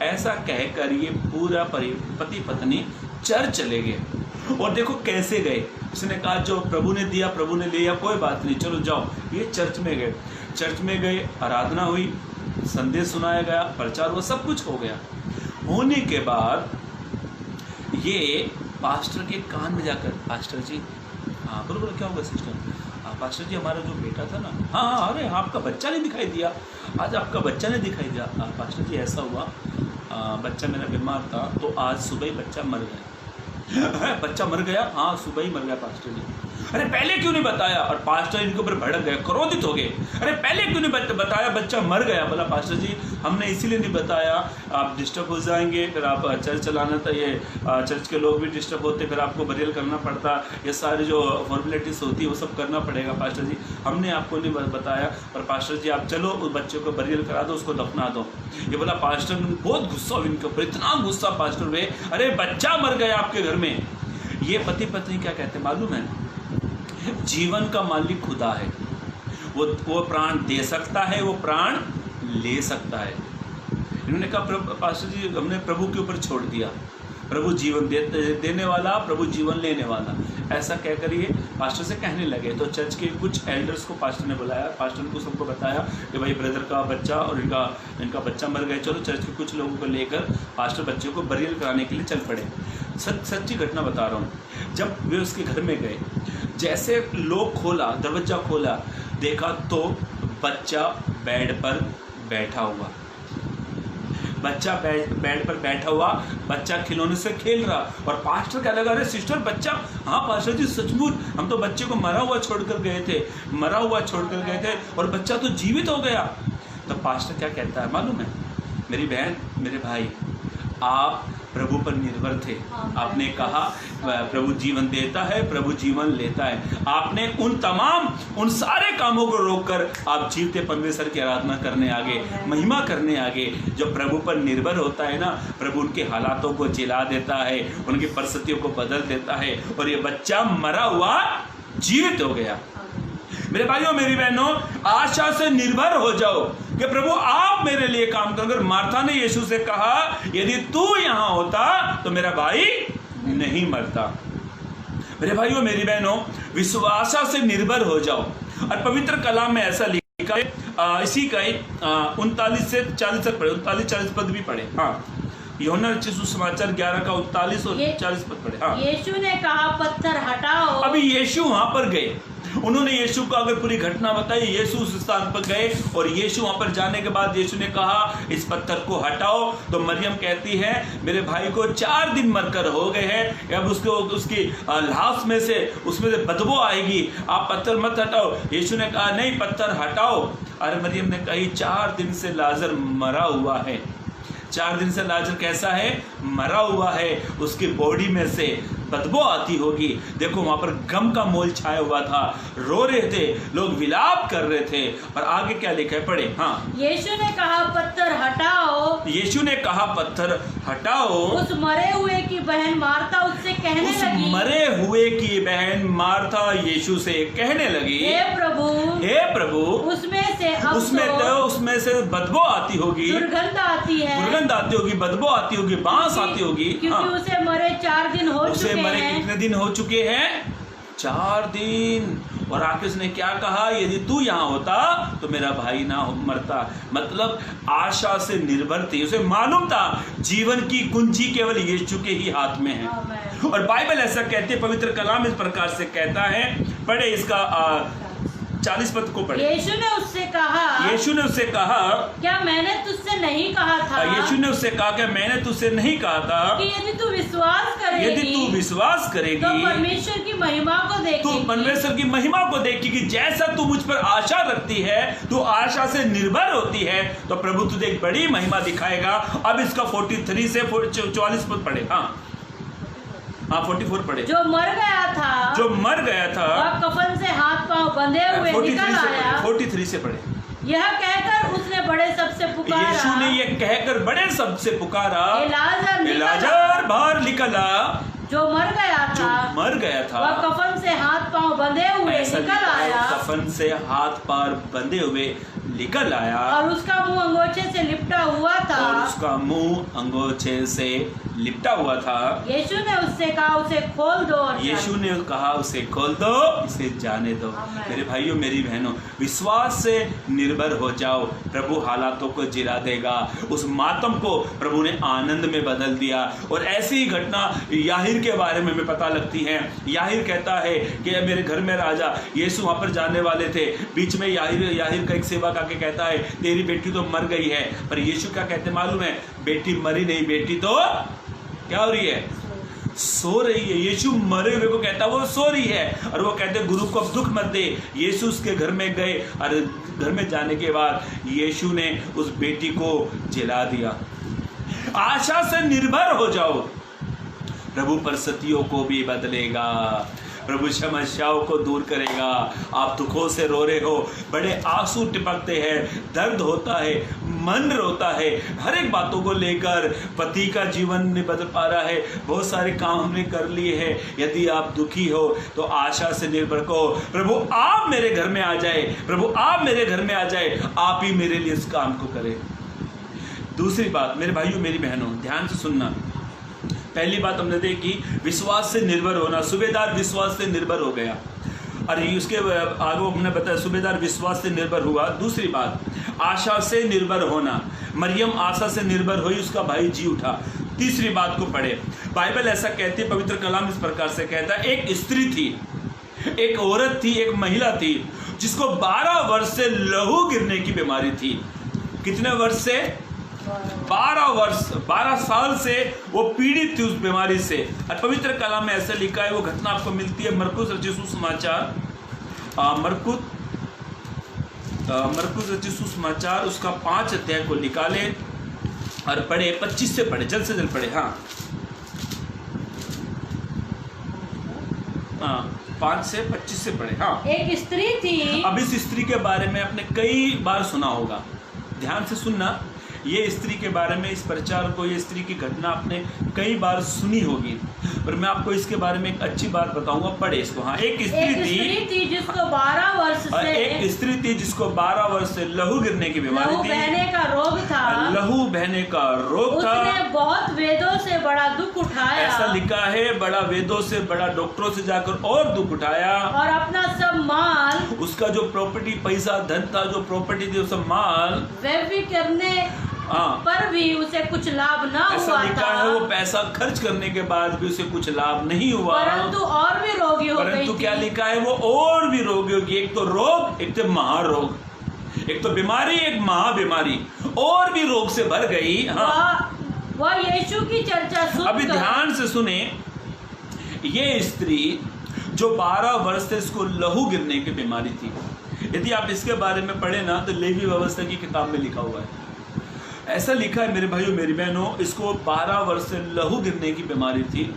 S3: ऐसा कहकर ये पूरा पति पत्नी चर्च चले गए। और देखो कैसे गए, उसने कहा जो प्रभु ने दिया प्रभु ने लिया, कोई बात नहीं, चलो जाओ। ये चर्च में गए, चर्च में गए, आराधना हुई, संदेश सुनाया गया, प्रचार हुआ, सब कुछ हो गया। होने के बाद ये पास्टर के कान में जाकर, पास्टर जी, हाँ बोलो क्या होगा सिस्टर, पास्टर जी हमारा जो बेटा था ना, हाँ अरे आपका बच्चा नहीं दिखाई दिया, आज आपका बच्चा नहीं दिखाई दिया। पास्टर जी ऐसा हुआ, बच्चा मेरा बीमार था तो आज सुबह ही बच्चा मर गया। बच्चा मर गया, हाँ सुबह ही मर गया पास्टर जी। अरे पहले क्यों नहीं बताया? और पास्टर इनके ऊपर भड़क गए, क्रोधित हो गए। अरे पहले क्यों नहीं बताया, बच्चा मर गया? बोला पास्टर जी हमने इसीलिए नहीं बताया, आप डिस्टर्ब हो जाएंगे, फिर आप चर्च चलाना था, ये चर्च के लोग भी डिस्टर्ब होते, फिर आपको बरियल करना पड़ता, ये सारी जो फॉर्मेलिटीज होती है वो सब करना पड़ेगा पास्टर जी, हमने आपको नहीं बताया। और पास्टर जी आप चलो उस बच्चे को बरियल करा दो, उसको दफना दो। ये बोला पास्टर, बहुत गुस्सा हुआ इनके ऊपर, इतना गुस्सा पास्टर हुए, अरे बच्चा मर गया आपके घर में। ये पति पत्नी क्या कहते हैं मालूम है? जीवन का मालिक खुदा है, वो प्राण दे सकता है, वो प्राण ले सकता है। इन्होंने कहा पास्टर जी हमने प्रभु के ऊपर छोड़ दिया, प्रभु जीवन देने वाला, प्रभु जीवन लेने वाला, ऐसा कहकर ये पास्टर से कहने लगे। तो चर्च के कुछ एल्डर्स को पास्टर ने बुलाया, पास्टर ने सबको बताया कि भाई ब्रदर का बच्चा और इनका बच्चा मर गए, चलो चर्च के कुछ लोगों को लेकर पास्टर बच्चे को बरियल कराने के लिए चल पड़े। सच्ची घटना बता रहा हूँ। जब वे उसके घर में गए, जैसे लोग खोला, दरवाजा खोला, देखा तो बच्चा बेड पर बैठा हुआ, बच्चा बेड पर बैठा हुआ, बच्चा खिलौने से खेल रहा। और पास्टर क्या लगा, अरे सिस्टर बच्चा, हाँ पास्टर जी सचमुच हम तो बच्चे को मरा हुआ छोड़कर गए थे और बच्चा तो जीवित हो गया। तो पास्टर क्या कहता है मालूम है? मेरी बहन मेरे भाई, आप प्रभु पर निर्भर थे, आपने कहा प्रभु जीवन देता है, प्रभु जीवन लेता है। आपने उन सारे कामों को रोककर आप जीवते परमेश्वर की आराधना करने आगे, महिमा करने आगे। जो प्रभु पर निर्भर होता है ना, प्रभु उनके हालातों को जिला देता है, उनकी परिस्थितियों को बदल देता है। और ये बच्चा मरा हुआ जीवित हो गया। मेरे भाइयों मेरी बहनों, आशा से निर्भर हो जाओ कि प्रभु आप मेरे लिए काम करो। अगर मार्था ने यीशु से कहा यदि तू यहाँ होता तो मेरा भाई नहीं मरता। मेरे भाइयों मेरी बहनों, विश्वास से निर्भर हो जाओ। और पवित्र कलाम में ऐसा लिखा है, इसी का 39 से 40 तक पढ़े, 39-40 पद भी पढ़े। हाँ, यूहन्ना रचित सुसमाचार 11 का 39 और 40 पद पढ़े। हाँ,
S1: यीशु ने कहा पत्थर हटाओ।
S3: अभी यीशु वहां पर गए, उन्होंने यीशु को अगर पूरी घटना बताई, यीशु उस स्थान पर गए और यीशु वहां पर जाने के बाद यीशु ने कहा इस पत्थर को हटाओ, तो मरियम कहती है मेरे भाई को 4 दिन मरकर हो गए हैं, अब उसकी लाश में से उसमें से बदबू आएगी, आप पत्थर मत हटाओ। यीशु ने कहा नहीं, पत्थर हटाओ। अरे मरियम ने कही 4 दिन से लाजर मरा हुआ है। 4 दिन से लाजर कैसा है? मरा हुआ है, उसकी बॉडी में से बदबू आती होगी। देखो वहां पर गम का मोल छाया हुआ था, रो रहे थे लोग, विलाप कर रहे थे। और आगे क्या लिखा है, पढ़े। हाँ,
S1: यीशु ने कहा पत्थर हटाओ।
S3: यीशु ने कहा पत्थर हटाओ।
S1: उस मरे हुए की बहन मार्था उससे कहने
S3: उस
S1: लगी,
S3: मरे हुए की बहन मार्था यीशु से कहने लगी,
S1: हे प्रभु,
S3: हे प्रभु,
S1: उसमें से अब
S3: उसमें से बदबू आती होगी,
S1: दुर्गंध आती है,
S3: दुर्गंध आती होगी, बदबू आती होगी, बांस आती होगी,
S1: क्योंकि उसे मरे 4 दिन हो
S3: उसे
S1: चुके
S3: मरे
S1: हैं।
S3: कितने दिन हो चुके हैं? 4 दिन। और आके उसने क्या कहा, यदि तू यहाँ होता तो मेरा भाई ना मरता। मतलब आशा से निर्भर थी, उसे मालूम था जीवन की कुंजी केवल यीशु के ही हाथ में है।
S1: आमीन।
S3: और बाइबल ऐसा कहती है, पवित्र कलाम इस प्रकार से कहता है, पढ़े इसका 40 पद को पढ़े।
S1: यीशु ने उससे कहा,
S3: यीशु ने उससे कहा,
S1: क्या मैंने तुझसे नहीं कहा था?
S3: यीशु ने उससे कहा कि मैंने तुझसे नहीं कहा था
S1: कि यदि तू विश्वास करेगी,
S3: यदि तू विश्वास करेगी
S1: तो परमेश्वर की महिमा को
S3: तू
S1: देखेगी।
S3: परमेश्वर की महिमा को देखेगी। जैसा तू मुझ पर आशा रखती है, तू आशा से निर्भर होती है, तो प्रभु तुझे एक बड़ी महिमा दिखाएगा। अब इसका 43 से 44 पद पढ़े। हाँ 44 पढ़े।
S1: जो मर गया था,
S3: वह
S1: कफन से हाथ पांव बंधे हुए निकल आया।
S3: 43 से पढ़े।
S1: यह कहकर उसने बड़े सबसे पुकारा,
S3: यीशु ने यह कहकर बड़े सबसे पुकारा,
S1: लाजर
S3: बाहर निकला।
S1: जो मर गया था, वह कफन से हाथ पांव बंधे हुए निकल आया।
S3: कफन से हाथ पार बंधे हुए निकल आया,
S1: और उसका मुंह अंगोछे से लिपटा हुआ था। यीशु ने उससे कहा उसे खोल दो।
S3: यीशु ने कहा उसे खोल दो, इसे जाने दो। मेरे भाइयों मेरी बहनों, विश्वास से निर्भर हो जाओ, प्रभु हालातों को जिला देगा। उस मातम को प्रभु ने आनंद में बदल दिया। और ऐसी ही घटना याहिर के बारे में पता लगती है। याहिर कहता है कि मेरे घर में राजा, यीशु वहां पर जाने वाले थे, बीच में याहिर का एक सेवक आके कहता है तेरी बेटी तो मर गई है। पर यीशु क्या कहते मालूम है? बेटी मरी नहीं, बेटी तो क्या हो रही है? सो रही है। यीशु मरे हुए को कहता है वो सो रही है। और वो कहते गुरु को अब दुख मत दे। यीशु उसके घर में गए और घर में जाने के बाद यीशु ने उस बेटी को जिला दिया। आशा से निर्भर हो जाओ, प्रभु परिस्थितियों को भी बदलेगा, प्रभु समस्याओं को दूर करेगा। आप दुखों से रो रहे हो, बड़े आंसू टिपकते हैं, दर्द होता है, मन रोता है, हर एक बातों को लेकर, पति का जीवन नहीं बदल पा रहा है, बहुत सारे काम हमने कर लिए हैं। यदि आप दुखी हो तो आशा से निर्भर करो, प्रभु आप मेरे घर में आ जाए, प्रभु आप मेरे घर में आ जाए, आप ही मेरे लिए इस काम को करें। दूसरी बात मेरे भाइयों मेरी बहनों ध्यान से सुनना। पहली बात हमने देखी विश्वास से निर्भर होना। सूबेदार विश्वास से निर्भर हो गया और उसके आगे हमने बताया सूबेदार विश्वास से निर्भर हुआ। दूसरी बात आशा से निर्भर होना। मरियम आशा से निर्भर हुई, उसका भाई जी उठा। तीसरी बात को पढ़े। बाइबल ऐसा कहती है, पवित्र कलाम इस प्रकार से कहता है, एक स्त्री थी, एक औरत थी, एक महिला थी जिसको 12 वर्ष से लहू गिरने की बीमारी थी। कितने वर्ष से? 12 साल से वो पीड़ित थी उस बीमारी से। और पवित्र कलाम में ऐसे लिखा है, वो घटना आपको मिलती है मरकुस रचित सुसमाचार, मरकुस रचित सुसमाचार उसका 5 अध्याय को निकाले और पढ़े। 25 से पढ़े, जल्द से जल्द पढ़े। हाँ 5 से 25 से पढ़े। हाँ
S1: एक स्त्री थी।
S3: अब इस स्त्री के बारे में आपने कई बार सुना होगा, ध्यान से सुनना। ये स्त्री के बारे में, इस प्रचार को, ये स्त्री की घटना आपने कई बार सुनी होगी, पर मैं आपको इसके बारे में एक अच्छी बात बताऊंगा। पढ़े इसको। हाँ एक स्त्री थी
S1: जिसको 12 वर्ष से,
S3: एक स्त्री थी जिसको 12 वर्ष से लहू गिरने की बीमारी थी,
S1: बहने का रोग था,
S3: लहू बहने का रोग था।
S1: उसने बहुत वेदों से बड़ा दुख उठाया,
S3: ऐसा लिखा है, बड़ा वेदों से, बड़ा डॉक्टरों से जाकर और दुख उठाया,
S1: और अपना सब माल,
S3: उसका जो प्रॉपर्टी, पैसा, धन था, जो प्रॉपर्टी थी, सब माल
S1: वे भी करने
S3: हाँ।
S1: पर भी उसे कुछ लाभ न
S3: ऐसा
S1: हुआ
S3: लिखा
S1: था,
S3: है, वो पैसा खर्च करने के बाद भी उसे कुछ लाभ नहीं हुआ,
S1: परंतु और भी रोगी हो गई
S3: परंतु
S1: थी।
S3: क्या लिखा है, वो और भी रोगी होगी। एक तो रोग, एक तो महारोग, एक तो बीमारी, एक महाबीमारी, और भी रोग से भर गई। हाँ,
S1: वह यीशु की चर्चा सुनकर,
S3: अभी ध्यान से सुने, ये स्त्री जो 12 वर्ष से इसको लहू गिरने की बीमारी थी, यदि आप इसके बारे में पढ़े ना तो लेवी व्यवस्था की किताब में लिखा हुआ है। ऐसा लिखा है मेरे भाइयों मेरी बहनों, इसको 12 वर्ष से लहू गिरने की बीमारी थी,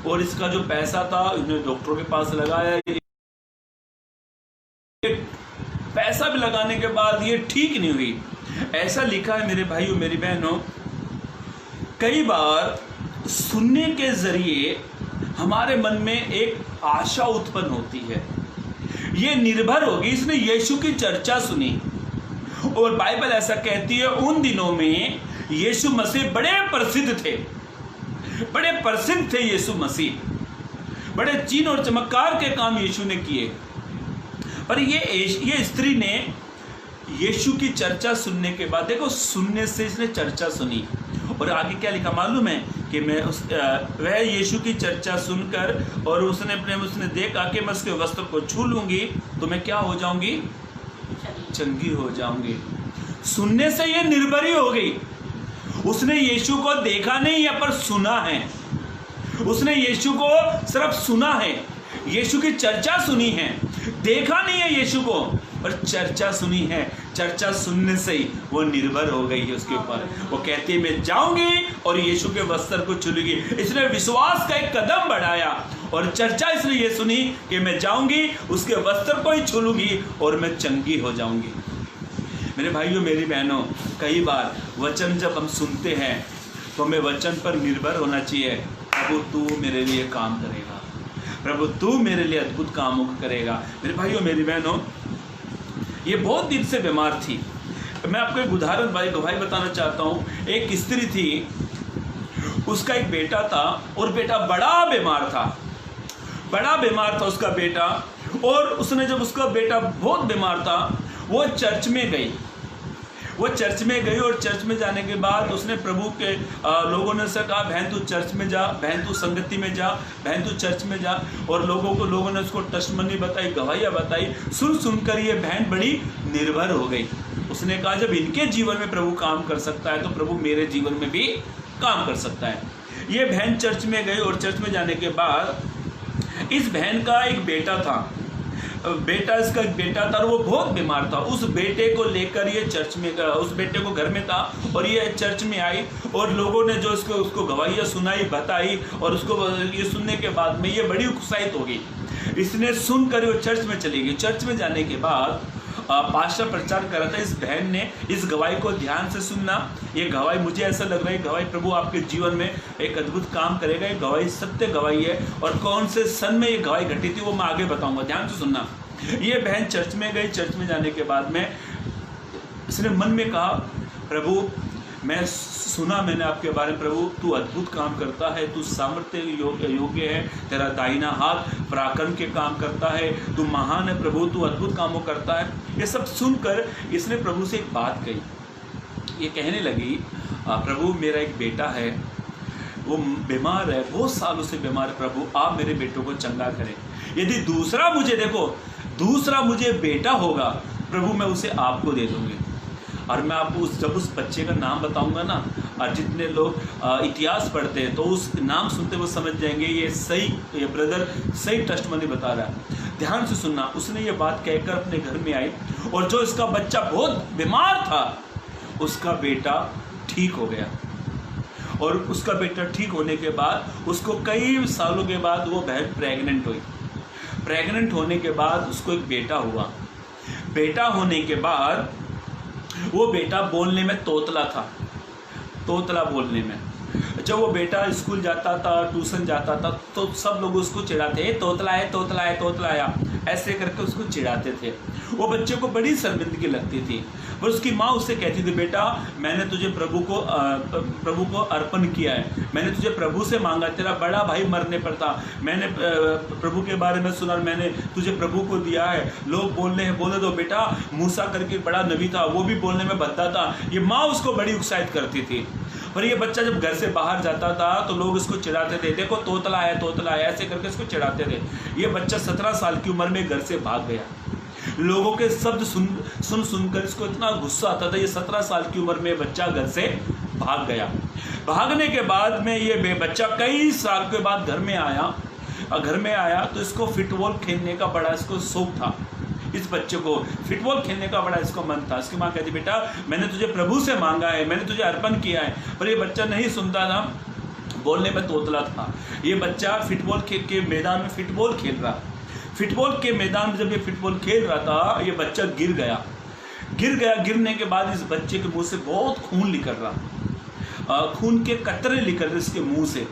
S3: और इसका जो पैसा था इन्होंने डॉक्टरों के पास लगाया, पैसा भी लगाने के बाद ये ठीक नहीं हुई। ऐसा लिखा है मेरे भाइयों मेरी बहनों, कई बार सुनने के जरिए हमारे मन में एक आशा उत्पन्न होती है। ये निर्भर होगी, इसने यीशु की चर्चा सुनी, और बाइबल ऐसा कहती है उन दिनों में यीशु मसीह बड़े प्रसिद्ध थे, बड़े प्रसिद्ध थे यीशु मसीह, बड़े चिन्ह और चमत्कार के काम यीशु ने किए। पर ये स्त्री ने यीशु की चर्चा सुनने के बाद, देखो सुनने से इसने चर्चा सुनी, और आगे क्या लिखा मालूम है कि वह यीशु की चर्चा सुनकर, और उसने देखा कि मैं उसके वस्त्र को छू लूंगी तो मैं क्या हो जाऊंगी, चंगी हो जाऊंगी। सुनने से ये निर्भरी हो गई। उसने यीशु को देखा नहीं है पर सुना है, उसने यीशु को सिर्फ सुना है, यीशु की चर्चा सुनी है, देखा नहीं है यीशु को पर चर्चा सुनी है। चर्चा सुनने से ही वो निर्भर हो गई है उसके ऊपर। वो कहती है मैं जाऊंगी और यीशु के वस्त्र को छूलूंगी। इसने विश्वास का एक कदम बढ़ाया, और चर्चा इसलिए ये सुनी कि मैं जाऊंगी, उसके वस्त्र को ही छूलूंगी और मैं चंगी हो जाऊंगी। मेरे भाइयों मेरी बहनों, कई बार वचन जब हम सुनते हैं तो हमें वचन पर निर्भर होना चाहिए। प्रभु तू मेरे लिए काम करेगा, प्रभु तू मेरे लिए अद्भुत कामों करेगा। मेरे भाइयों मेरी बहनों, ये बहुत दिन से बीमार थी। मैं आपको एक उदाहरण गवाही बताना चाहता हूँ। एक स्त्री थी, उसका एक बेटा था, और बेटा बड़ा बीमार था उसका बेटा। और उसने जब उसका बेटा बहुत बीमार था, वो चर्च में गई, और चर्च में जाने के बाद उसने प्रभु के लोगों ने से कहा बहन तू चर्च में जा, बहन तू संगति में जा, बहन तू चर्च में जा। और लोगों ने उसको टेस्टिमनी बताई, गवाहियाँ बताई। सुनकर ये बहन बड़ी निर्भर हो गई। उसने कहा जब इनके जीवन में प्रभु काम कर सकता है तो प्रभु मेरे जीवन में भी काम कर सकता है। ये बहन चर्च में गई, और चर्च में जाने के बाद इस बहन का एक बेटा था, इसका एक बेटा था, और वो बहुत बीमार था। उस बेटे को लेकर ये चर्च में, उस बेटे को घर में था, और ये चर्च में आई, और लोगों ने जो उसको गवाहियाँ सुनाई, बताई, और उसको ये सुनने के बाद में ये बड़ी उत्साहित हो गई। इसने सुनकर वो चर्च में चली गई। चर्च में जाने के बाद पास्टर प्रचार कर रहा था, इस बहन ने इस गवाही को ध्यान से सुनना। ये गवाही मुझे ऐसा लग रहा है गवाही प्रभु आपके जीवन में एक अद्भुत काम करेगा। ये गवाही सत्य गवाही है, और कौन से सन में ये गवाही घटी थी वो मैं आगे बताऊंगा, ध्यान से सुनना। ये बहन चर्च में गई। चर्च में जाने के बाद में इसने मन में कहा प्रभु मैंने आपके बारे में, प्रभु तू अद्भुत काम करता है, तू सामर्थ्य योग्य है, तेरा दाहिना हाथ पराक्रम के काम करता है, तू महान है प्रभु, तू अद्भुत कामों करता है। ये सब सुनकर इसने प्रभु से एक बात कही। ये कहने लगी प्रभु मेरा एक बेटा है, वो बीमार है, बहुत सालों से बीमार है, प्रभु आप मेरे बेटों को चंगा करें। यदि दूसरा मुझे बेटा होगा प्रभु मैं उसे आपको दे दूंगी, और मैं आपको जब उस बच्चे का नाम बताऊंगा ना, और जितने लोग इतिहास पढ़ते हैं तो उस नाम सुनते वो समझ जाएंगे ये ब्रदर सही टेस्टिमनी बता रहा है। ध्यान से सुनना। उसने ये बात कहकर अपने घर में आई, और जो इसका बच्चा बहुत बीमार था उसका बेटा ठीक हो गया। और उसका बेटा ठीक होने के बाद उसको कई सालों के बाद वो बहन प्रेग्नेंट हुई। प्रेग्नेंट होने के बाद उसको एक बेटा हुआ। बेटा होने के बाद वो बेटा बोलने में तोतला था, बोलने में। जब वो बेटा स्कूल जाता था, ट्यूशन जाता था, तो सब लोग उसको चिढ़ाते, तोतला है, तोतला है, तोतला है, ऐसे करके उसको चिढ़ाते थे। वो बच्चे को बड़ी शर्मिंदगी लगती थी। पर उसकी माँ उससे कहती थी, बेटा मैंने तुझे प्रभु को अर्पण किया है, मैंने तुझे प्रभु से मांगा, तेरा बड़ा भाई मरने पर था, मैंने प्रभु के बारे में सुना, मैंने तुझे प्रभु को दिया है। लोग बोलने दो बेटा, मूसा करके बड़ा नबी था, वो भी बोलने में भद्दा था। ये माँ उसको बड़ी उत्साहित करती थी। पर ये बच्चा जब घर से बाहर जाता था तो लोग इसको चिढ़ाते थे, देखो तोतला है, तोतला है, ऐसे करके इसको चिढ़ाते थे। ये बच्चा 17 साल की उम्र में घर से भाग गया। लोगों के शब्द सुनकर इसको इतना गुस्सा आता था। ये 17 साल की उम्र में बच्चा घर से भाग गया। भागने के बाद में ये बच्चा कई साल के बाद घर में आया तो इसको फुटबॉल खेलने का बड़ा इसको शौक था। इस बच्चे को फुटबॉल खेलने का बड़ा इसको मन था। इसकी माँ कहती, बेटा मैंने तुझे प्रभु से मांगा है, मैंने तुझे अर्पण किया है। पर ये बच्चा नहीं सुनता था, बोलने में तोतला था। ये बच्चा फुटबॉल के मैदान में फुटबॉल खेल रहा। फुटबॉल के मैदान में जब ये फुटबॉल खेल रहा था, ये बच्चा गिर गया। गिरने के बाद इस बच्चे के मुंह से बहुत खून निकल रहा, खून के कतरे निकल रहे इसके मुंह से।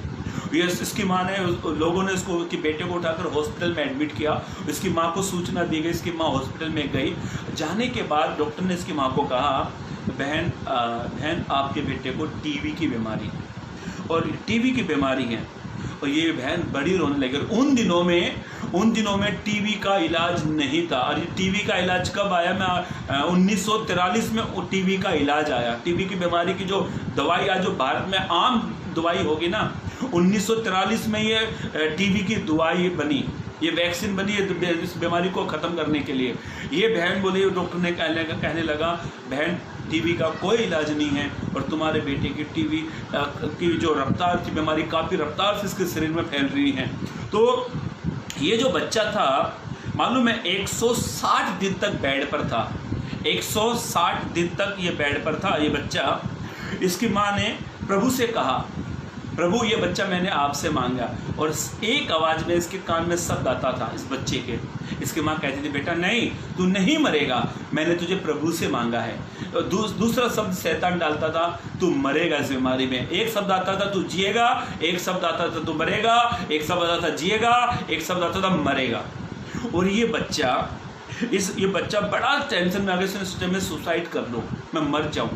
S3: ये इसकी माँ ने, लोगों ने इसको कि बेटे को उठाकर हॉस्पिटल में एडमिट किया। इसकी माँ को सूचना दी गई। इसकी माँ हॉस्पिटल में गई। जाने के बाद डॉक्टर ने इसकी माँ को कहा, बहन आपके बेटे को टीबी की बीमारी है, और टीबी की बीमारी है। और ये बहन बड़ी रोने लगी। उन दिनों में टीबी का इलाज नहीं था। और टीबी का इलाज कब आया? मैं 1943 में टीबी का इलाज आया। टीबी की बीमारी की जो दवाई आज जो भारत में आम दवाई होगी ना, 1943 में ये टीबी की दवाई बनी, ये वैक्सीन बनी है इस बीमारी को ख़त्म करने के लिए। ये बहन बोली, डॉक्टर ने कहने लगा, बहन टीबी का कोई इलाज नहीं है, और तुम्हारे बेटे की टीबी की जो रफ्तार थी, बीमारी काफ़ी रफ्तार से इसके शरीर में फैल रही है। तो ये जो बच्चा था, मालूम है 160 दिन तक बेड पर था। 160 दिन तक ये बेड पर था ये बच्चा। इसकी माँ ने प्रभु से कहा, प्रभु ये बच्चा मैंने आपसे मांगा। और एक आवाज़ में इसके कान में शब्द आता था इस बच्चे के। इसकी माँ कहती थी, बेटा नहीं, तू नहीं मरेगा, मैंने तुझे प्रभु से मांगा है। दूसरा शब्द शैतान डालता था, तू मरेगा इस बीमारी में। एक शब्द आता था तू जिएगा, एक शब्द आता था तू मरेगा, एक शब्द आता था जिएगा, एक शब्द आता था मरेगा। और ये बच्चा बड़ा टेंशन में आ गया। इसने सोचा मैं सुसाइड कर लूँ, मैं मर जाऊँ।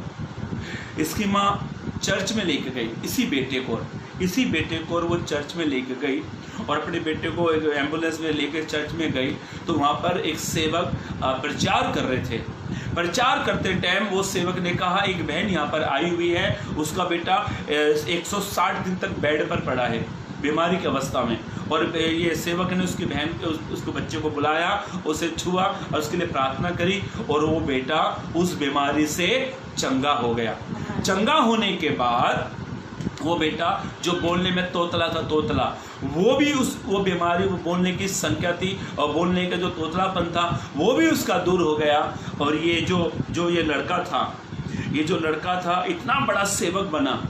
S3: इसकी माँ चर्च में लेके गई इसी बेटे को और वो चर्च में लेके गई, और अपने बेटे को एक एम्बुलेंस में लेकर चर्च में गई। तो वहाँ पर एक सेवक प्रचार कर रहे थे। प्रचार करते टाइम वो सेवक ने कहा, एक बहन यहाँ पर आई हुई है, उसका बेटा 160 दिन तक बेड पर पड़ा है बीमारी की अवस्था में। और ये सेवक ने उसकी बहन उसको बच्चे को बुलाया, उसे छुआ और उसके लिए प्रार्थना करी, और वो बेटा उस बीमारी से चंगा हो गया। चंगा होने के बाद वो बेटा जो बोलने में तोतला था, वो बीमारी, वो बोलने की संख्या थी और बोलने का जो तोतलापन था वो भी उसका दूर हो गया। और ये जो ये लड़का था इतना बड़ा सेवक बना,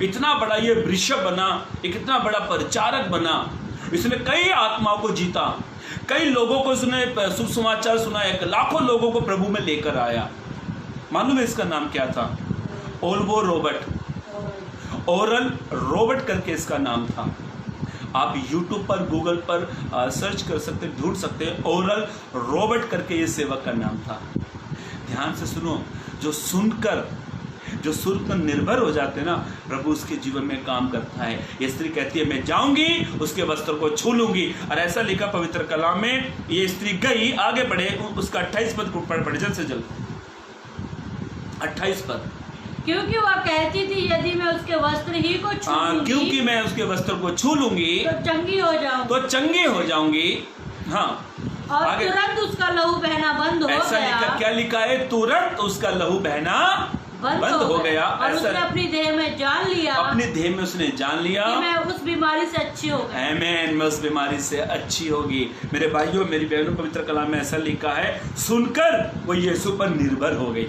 S3: इतना बड़ा ये वृषभ बना, एक इतना बड़ा प्रचारक बना। इसने कई आत्माओं को जीता, कई लोगों को इसने शुभ समाचार सुनाया, लाखों लोगों को प्रभु में लेकर आया। मालूम है इसका नाम क्या था? ओरल रॉबर्ट करके इसका नाम था। आप YouTube पर, गूगल पर सर्च कर सकते, ढूंढ सकते हैं। ओरल रॉबर्ट करके ये सेवक का नाम था। ध्यान से सुनो, जो सुनकर निर्भर हो जाते हैं ना, प्रभु उसके जीवन में काम करता है। ये स्त्री कहती है, मैं जाऊंगी, उसके वस्त्र को छू लूंगी। और ऐसा लिखा पवित्र कलाम में। ये स्त्री गई, आगे बढ़े, उसका 28 पद को पढ़े जल्द से जल्द। 28 पद।
S1: क्योंकि वह कहती थी, यदि मैं उसके वस्त्र ही को छू लूंगी,
S3: क्योंकि मैं उसके वस्त्र को छू लूंगी
S1: तो चंगी हो जाऊंगी।
S3: हाँ,
S1: और तुरंत उसका लहू बहना बंद हो गया।
S3: ऐसा लिखा, क्या लिखा है? तुरंत उसका लहू बहना बंद हो गया।
S1: और उसने अपनी देह में जान लिया,
S3: उसने जान लिया
S1: कि मैं उस बीमारी से अच्छी हो गई।
S3: आमीन, मैं उस बीमारी से अच्छी होगी। मेरे भाइयों, मेरी बहनों, पवित्र कलाम में ऐसा लिखा है, सुनकर वो यीशु पर निर्भर हो गई।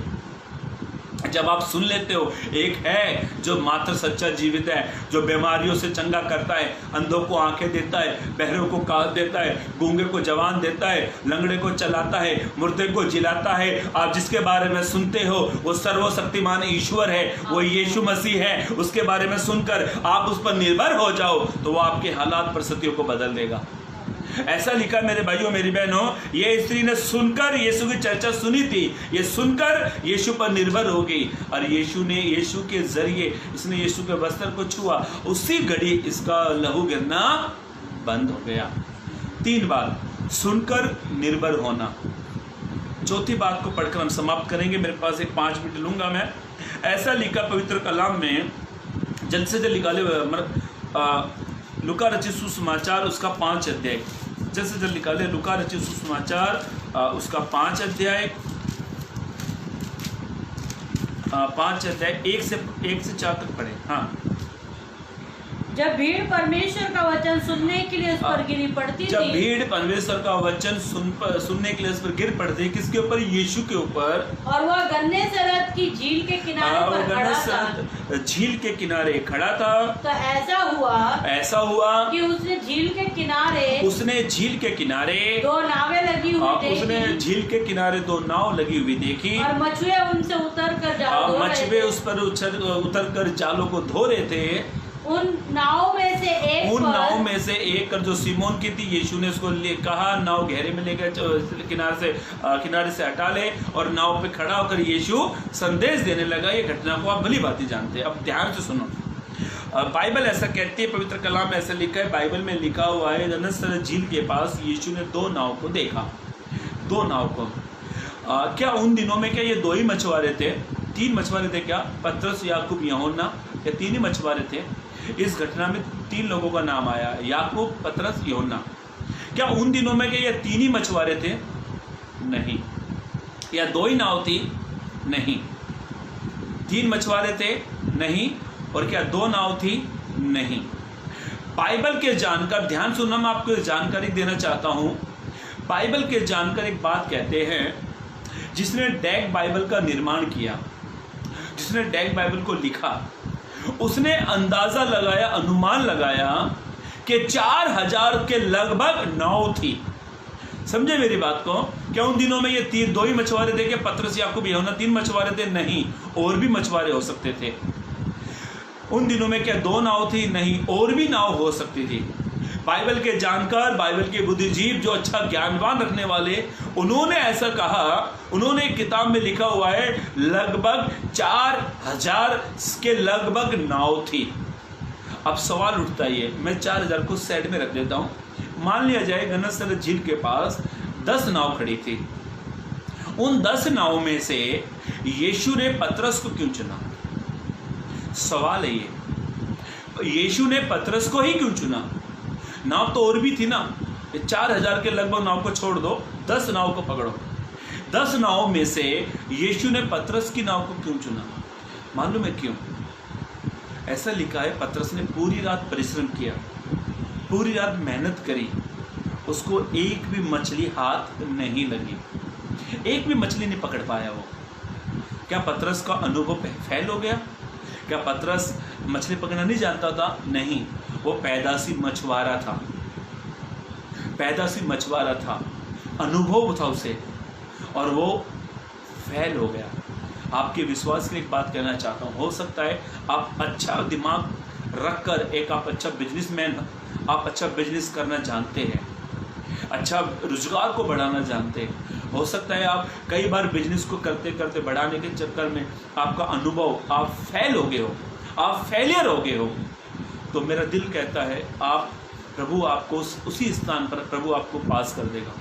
S3: जब आप सुन लेते हो एक है जो मात्र सच्चा जीवित है, जो बीमारियों से चंगा करता है, अंधों को आंखें देता है, बहरों को कान देता है, गूंगे को जवान देता है, लंगड़े को चलाता है, मुर्दे को जिलाता है, आप जिसके बारे में सुनते हो वो सर्वशक्तिमान ईश्वर है, वो यीशु मसीह है। उसके बारे में सुनकर आप उस पर निर्भर हो जाओ तो वो आपके हालात परिस्थितियों को बदल देगा। ऐसा लिखा मेरे भाइयों मेरी बहनों, ये स्त्री ने सुनकर यीशु की चर्चा सुनी थी, ये सुनकर यीशु पर निर्भर हो गई और यीशु के जरिए इसने यीशु के वस्त्र को छुआ, उसी घड़ी इसका लहू गिरना बंद हो गया। 3 बात सुनकर निर्भर होना। चौथी बात को पढ़कर हम समाप्त करेंगे, मेरे पास एक 5 मिनट लूंगा मैं। ऐसा लिखा पवित्र कलाम में, जल्द से जल्द निकाले लुका रचित सुसमाचार उसका 5 अध्याय, जल्द से जल्द निकाले लुका रचित सुसमाचार उसका 5 अध्याय 1 से 4 तक पढ़े। हाँ,
S1: जब भीड़ परमेश्वर का वचन सुनने के लिए उस पर गिरी पड़ती थी,
S3: जब भीड़ परमेश्वर का वचन सुनने के लिए उस पर गिर पड़ती, किसके ऊपर? यीशु के ऊपर।
S1: और वह गन्नेसरत की झील के किनारे पर खड़ा था।
S3: झील के किनारे खड़ा था।
S1: तो ऐसा हुआ कि उसने झील के किनारे 2 नावें लगी हुई देखी।
S3: उसने झील के किनारे 2 नाव लगी हुई देखी
S1: और मछुए उनसे उतर
S3: उस पर उतर कर जालों को धो रहे थे।
S1: उन नाव में से एक कर जो सिमोन की थी, यीशु ने उसको कहा नाव गहरे में लेकर किनारे से हटा ले, और नाव पे खड़ा होकर यीशु संदेश देने लगा। ये घटना को आप भली भांति जानते हैं। अब ध्यान से सुनो, बाइबल ऐसा कहती है, पवित्र कलाम में ऐसा लिखा है, बाइबल में लिखा हुआ है, गन्नेसरत झील के पास यीशु ने 2 नाव को देखा। 2 नाव को क्या उन दिनों में क्या ये 2 ही मछुआरे थे? 3 मछुआरे थे क्या? पतरस, याकूब, यूहन्ना, या 3 ही मछुआरे थे? इस घटना में 3 लोगों का नाम आया, याकूब, पतरस, यूहन्ना। क्या उन दिनों में क्या ये 3 ही मछुआरे थे? नहीं। या 2 ही नाव थी? नहीं। 3 मछुआरे थे? नहीं। और क्या 2 नाव थी? नहीं। बाइबल के जानकार, ध्यान सुनना, मैं आपको जानकारी देना चाहता हूं। बाइबल के जानकार एक बात कहते हैं, जिसने डैग बाइबल का निर्माण किया, जिसने डैग बाइबल को लिखा, उसने अंदाजा लगाया, अनुमान लगाया कि 4000 के लगभग नाव थी। समझे मेरी बात को? क्या उन दिनों में ये 2 ही मछुआरे थे? क्या पतरस, याकूब, यूहन्ना 3 मछुआरे थे? नहीं, और भी मछुआरे हो सकते थे। उन दिनों में क्या 2 नाव थी? नहीं, और भी नाव हो सकती थी। बाइबल के जानकार, बाइबल के बुद्धिजीव, जो अच्छा ज्ञानवान रखने वाले, उन्होंने ऐसा कहा, उन्होंने एक किताब में लिखा हुआ है लगभग 4000 के लगभग नाव थी। अब सवाल उठता है, ये मैं 4000 को साइड में रख देता हूं। मान लिया जाए गन्नेसरत झील के पास 10 नाव खड़ी थी। उन 10 नाव में से यीशु ने पतरस को क्यों चुना? सवाल है ये, यीशु ने पतरस को ही क्यों चुना? नाव तो और भी थी ना। 4000 के लगभग नाव को छोड़ दो, 10 नाव को पकड़ो। 10 नाव में से यीशु ने पतरस की नाव को क्यों चुना? मालूम है क्यों? ऐसा लिखा है, पतरस ने पूरी रात परिश्रम किया, पूरी रात मेहनत करी, उसको एक भी मछली हाथ नहीं लगी, एक भी मछली नहीं पकड़ पाया वो। क्या पतरस का अनुभव फेल हो गया? क्या पतरस मछली पकड़ना नहीं जानता था? नहीं, वो पैदाशी मछुआरा था, पैदाशी मछुआरा था, अनुभव था उसे, और वो फेल हो गया। आपके विश्वास की एक बात कहना चाहता हूँ, हो सकता है आप अच्छा दिमाग रखकर एक आप अच्छा बिजनेसमैन, आप अच्छा बिजनेस करना जानते हैं, अच्छा रोजगार को बढ़ाना जानते हैं। हो सकता है आप कई बार बिजनेस को करते करते बढ़ाने के चक्कर में आपका अनुभव, आप फेल हो गए हो, आप फेलियर हो गए हो। तो मेरा दिल कहता है आप, प्रभु आपको उसी स्थान पर प्रभु आपको पास कर देगा।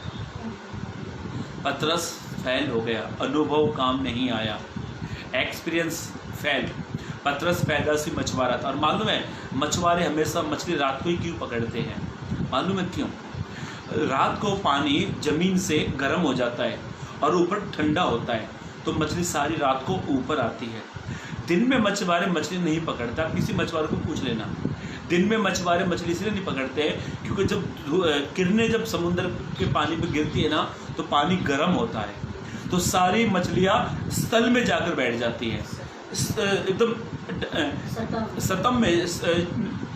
S1: पतरस फेल हो गया, अनुभव काम नहीं आया, एक्सपीरियंस फेल। पतरस पैदाशी मछुआरा था, और मालूम है मछुआरे हमेशा मछली रात को ही क्यों पकड़ते हैं? मालूम है क्यों? रात को पानी जमीन से गर्म हो जाता है और ऊपर ठंडा होता है, तो मछली सारी रात को ऊपर आती है। दिन में मछुआरे मछली नहीं पकड़ता, आप किसी मछुआरे को पूछ लेना। दिन में मछुआरे मछली इसलिए नहीं पकड़ते हैं क्योंकि जब किरणें जब समुद्र के पानी पे गिरती है ना, तो पानी गर्म होता है, तो सारी मछलियाँ स्थल में जाकर बैठ जाती हैं।
S3: एकदम सतम में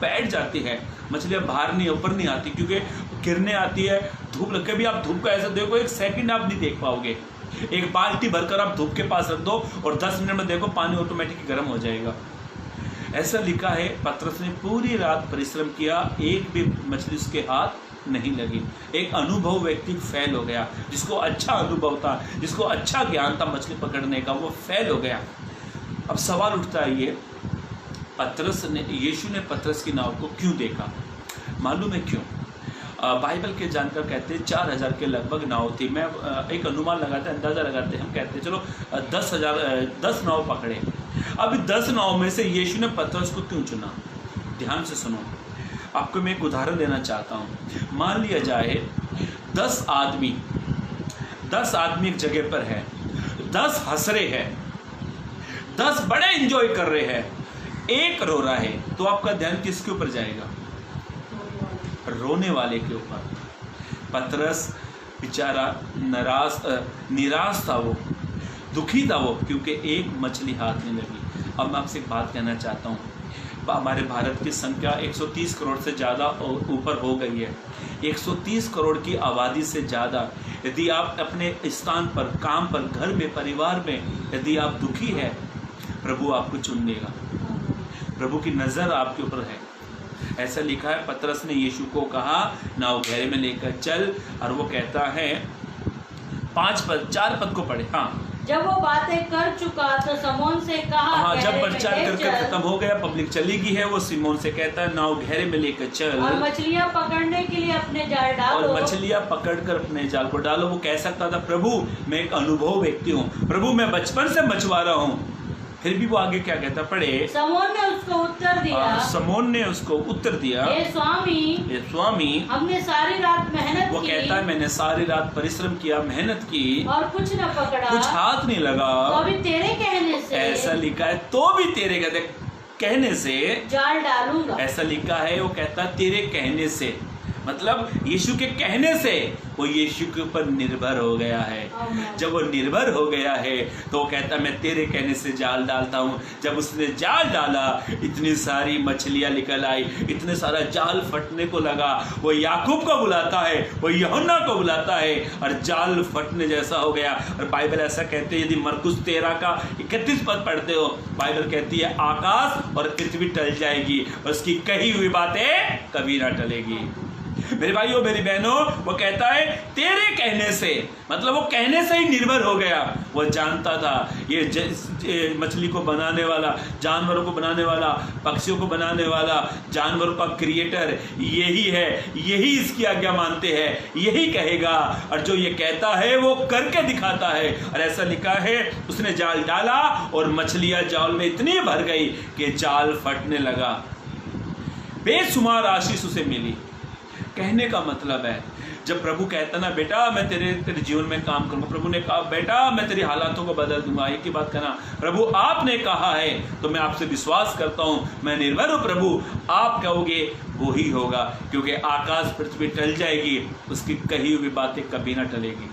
S3: बैठ जाती है, मछलियाँ बाहर नहीं ऊपर नहीं आती, क्योंकि किरणें आती है, धूप लग के भी आप धूप का ऐसा देखो 1 सेकंड आप नहीं देख पाओगे। एक बाल्टी भरकर आप धूप के पास रख दो और 10 मिनट में देखो पानी ऑटोमेटिक गर्म हो जाएगा। ऐसा लिखा है पतरस ने पूरी रात परिश्रम किया, एक भी मछली उसके हाथ नहीं लगी। एक अनुभव व्यक्ति फेल हो गया, जिसको अच्छा अनुभव था, जिसको अच्छा ज्ञान था मछली पकड़ने का, वो फेल हो गया। अब सवाल उठता है ये, यीशु ने पतरस की नाव को क्यों देखा? मालूम है क्यों? बाइबल के जानकार कहते हैं 4000 के लगभग नाव थी। मैं एक अनुमान लगाते, अंदाज़ा लगाते, हम कहते हैं चलो 10 नाव पकड़े। अभी 10 नाव में से यीशु ने पतरस को क्यों चुना? ध्यान से सुनो, आपको मैं एक उदाहरण देना चाहता हूँ। मान लिया जाए 10 आदमी एक जगह पर है, 10 हंस रहे हैं, 10 बड़े एंजॉय कर रहे हैं, एक रो रहा है, तो आपका ध्यान किसके ऊपर जाएगा? रोने वाले के ऊपर। पतरस बेचारा निराश था, वो दुखी था वो, क्योंकि एक मछली हाथ नहीं लगी। अब मैं आपसे एक बात कहना चाहता हूँ, हमारे भारत की संख्या 130 करोड़ से ज़्यादा ऊपर हो गई है। 130 करोड़ की आबादी से ज़्यादा यदि आप अपने स्थान पर, काम पर, घर में, परिवार में यदि आप दुखी है, प्रभु आपको चुन लेगा। प्रभु की नज़र आपके ऊपर है। ऐसा लिखा है, पतरस ने यीशु को कहा नाव घेरे में लेकर चल, और वो कहता है 4 पद को पढ़े। हाँ,
S1: जब वो बातें कर चुका तो समोन से कहा,
S3: हाँ, जब प्रचार कर खत्म हो गया, पब्लिक चली गई है, वो सिमोन से कहता है नाव घेरे में लेकर चल
S1: और मछलियां पकड़ने के लिए अपने जाल डालो,
S3: और मछलियां पकड़कर अपने जाल को डालो। वो कह सकता था प्रभु मैं एक अनुभव व्यक्ति हूँ, प्रभु मैं बचपन से मछुआरा हूँ। फिर भी वो आगे क्या कहता, पढ़े।
S1: समोन ने उसको उत्तर दिया, हे स्वामी, हमने सारी रात मेहनत की।
S3: वो कहता है मैंने सारी रात परिश्रम किया, मेहनत की,
S1: और कुछ न पकड़ा,
S3: कुछ हाथ नहीं लगा,
S1: तो भी तेरे कहने से,
S3: ऐसा लिखा है, तो भी तेरे कहने से
S1: जाल डालूंगा।
S3: ऐसा लिखा है, वो कहता तेरे कहने से, मतलब यीशु के कहने से वो यीशु के ऊपर निर्भर हो गया है। जब वो निर्भर हो गया है तो वो कहता मैं तेरे कहने से जाल डालता हूँ। जब उसने जाल डाला, इतनी सारी मछलियाँ निकल आई, इतने सारा जाल फटने को लगा। वो याकूब को बुलाता है, वो यूहन्ना को बुलाता है, और जाल फटने जैसा हो गया। और बाइबल ऐसा कहते हैं, यदि मरकुस 13 का 31 पद पढ़ते हो, बाइबल कहती है आकाश और पृथ्वी टल जाएगी, उसकी कही हुई बातें कभी ना टलेगी। मेरे भाइयों, मेरी बहनों, वो कहता है तेरे कहने से, मतलब वो कहने से ही निर्भर हो गया। वो जानता था ये मछली को बनाने वाला, जानवरों को बनाने वाला, पक्षियों को बनाने वाला, जानवरों का क्रिएटर यही है, यही इसकी आज्ञा मानते हैं, यही कहेगा, और जो ये कहता है वो करके दिखाता है। और ऐसा लिखा है उसने जाल डाला और मछलियाँ जाल में इतनी भर गई कि जाल फटने लगा। बेशुमार आशीष उसे मिली। कहने का मतलब है, जब प्रभु कहता ना बेटा मैं तेरे जीवन में काम करूंगा, प्रभु ने कहा बेटा मैं तेरी हालातों को बदल दूंगा, एक ही बात कहना, प्रभु आपने कहा है तो मैं आपसे विश्वास करता हूं, मैं निर्भर हूं प्रभु, आप कहोगे वो ही होगा, क्योंकि आकाश पृथ्वी टल जाएगी, उसकी कही हुई बातें कभी ना टलेगी।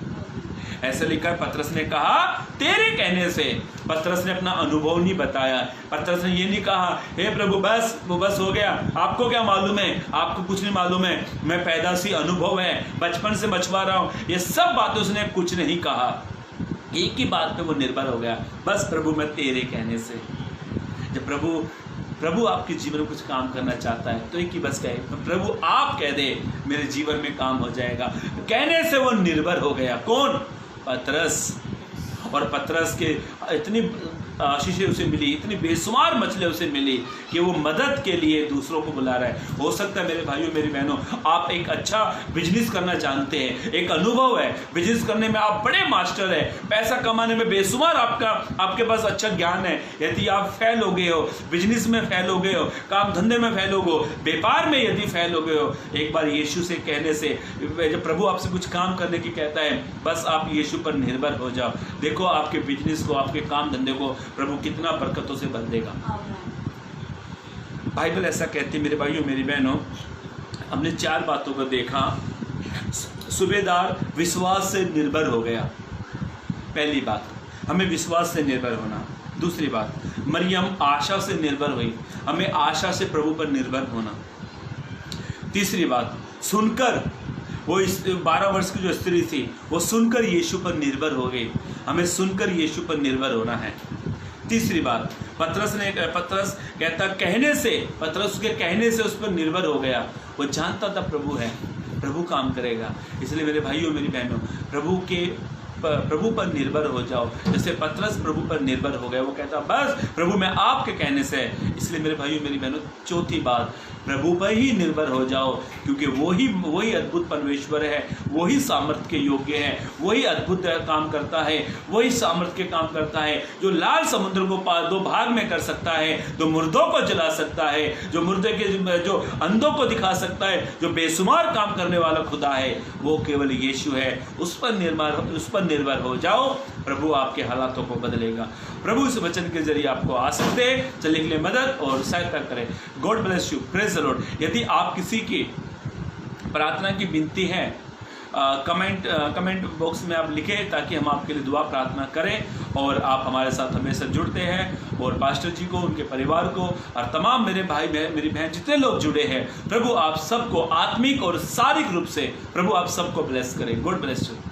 S3: ऐसा लिखा है, पतरस ने कहा तेरे कहने से। पतरस ने अपना अनुभव नहीं बताया, पतरस ने ये नहीं कहा हे प्रभु बस हो गया, आपको क्या मालूम है, आपको कुछ नहीं मालूम है, मैं पैदाशी अनुभव है, बचपन से मछुआरा हूँ, ये सब बातें उसने कुछ नहीं कहा। एक ही बात पे वो निर्भर हो गया, बस प्रभु मैं तेरे कहने से। जब प्रभु आपके जीवन में कुछ काम करना चाहता है तो एक ही बस कहे प्रभु आप कह दे, मेरे जीवन में काम हो जाएगा। कहने से वो निर्भर हो गया। कौन? पतरस। और पतरस के इतनी आशीषें उसे मिली, इतनी बेशुमार मछलियाँ उसे मिली कि वो मदद के लिए दूसरों को बुला रहा है। हो सकता है मेरे भाइयों मेरी बहनों, आप एक अच्छा बिजनेस करना जानते हैं, एक अनुभव है, बिजनेस करने में आप बड़े मास्टर हैं, पैसा कमाने में बेशुमार आपके पास अच्छा ज्ञान है। यदि आप फेल हो गए हो, बिजनेस में फेल हो गए हो, काम धंधे में फेल हो गए, व्यापार में यदि फेल हो गए हो, एक बार यीशु से कहने से, जब प्रभु आपसे कुछ काम करने की कहता है, बस आप यीशु पर निर्भर हो जाओ। देखो आपके बिजनेस को, आपके काम धंधे को प्रभु कितना बरकतों से भर देगा। बाइबल ऐसा कहती है मेरे भाइयों मेरी बहनों, हमने 4 बातों को देखा। सूबेदार विश्वास से निर्भर हो गया। पहली बात, हमें विश्वास से निर्भर होना। दूसरी बात, मरियम आशा से निर्भर हुई। हमें आशा से प्रभु पर निर्भर होना। तीसरी बात, सुनकर वो इस 12 वर्ष की जो स्त्री थी वो सुनकर यीशु पर निर्भर हो गई। हमें सुनकर यीशु पर निर्भर होना है। तीसरी बात, पतरस उसके कहने से उस पर निर्भर हो गया। वो जानता था प्रभु है, प्रभु काम करेगा। इसलिए मेरे भाइयों मेरी बहनों, प्रभु पर निर्भर हो जाओ। जैसे पतरस प्रभु पर निर्भर हो गया, वो कहता बस प्रभु मैं आपके कहने से। इसलिए मेरे भाइयों मेरी बहनों, चौथी बात, प्रभु पर ही निर्भर हो जाओ, क्योंकि वही अद्भुत परमेश्वर है, वही सामर्थ्य के योग्य है, वही अद्भुत काम करता है, वही सामर्थ्य के काम करता है, जो लाल समुद्र को 2 भाग में कर सकता है, जो मुर्दों को जला सकता है, जो अंधों को दिखा सकता है, जो बेशुमार काम करने वाला खुदा है, वो केवल यीशु है। उस पर निर्भर हो जाओ, प्रभु आपके हालातों को बदलेगा। प्रभु इस वचन के जरिए आपको आशीष दे, चलने के लिए मदद और सहायता करें। God bless you, praise the Lord. यदि आप किसी की प्रार्थना की विनती है, कमेंट बॉक्स में आप लिखें, ताकि हम आपके लिए दुआ प्रार्थना करें। और आप हमारे साथ हमेशा जुड़ते हैं, और पास्टर जी को, उनके परिवार को, और तमाम मेरे भाई मेरी बहन जितने लोग जुड़े हैं, प्रभु आप सबको आत्मिक और शारीरिक रूप से प्रभु आप सबको ब्लेस करें। God bless you.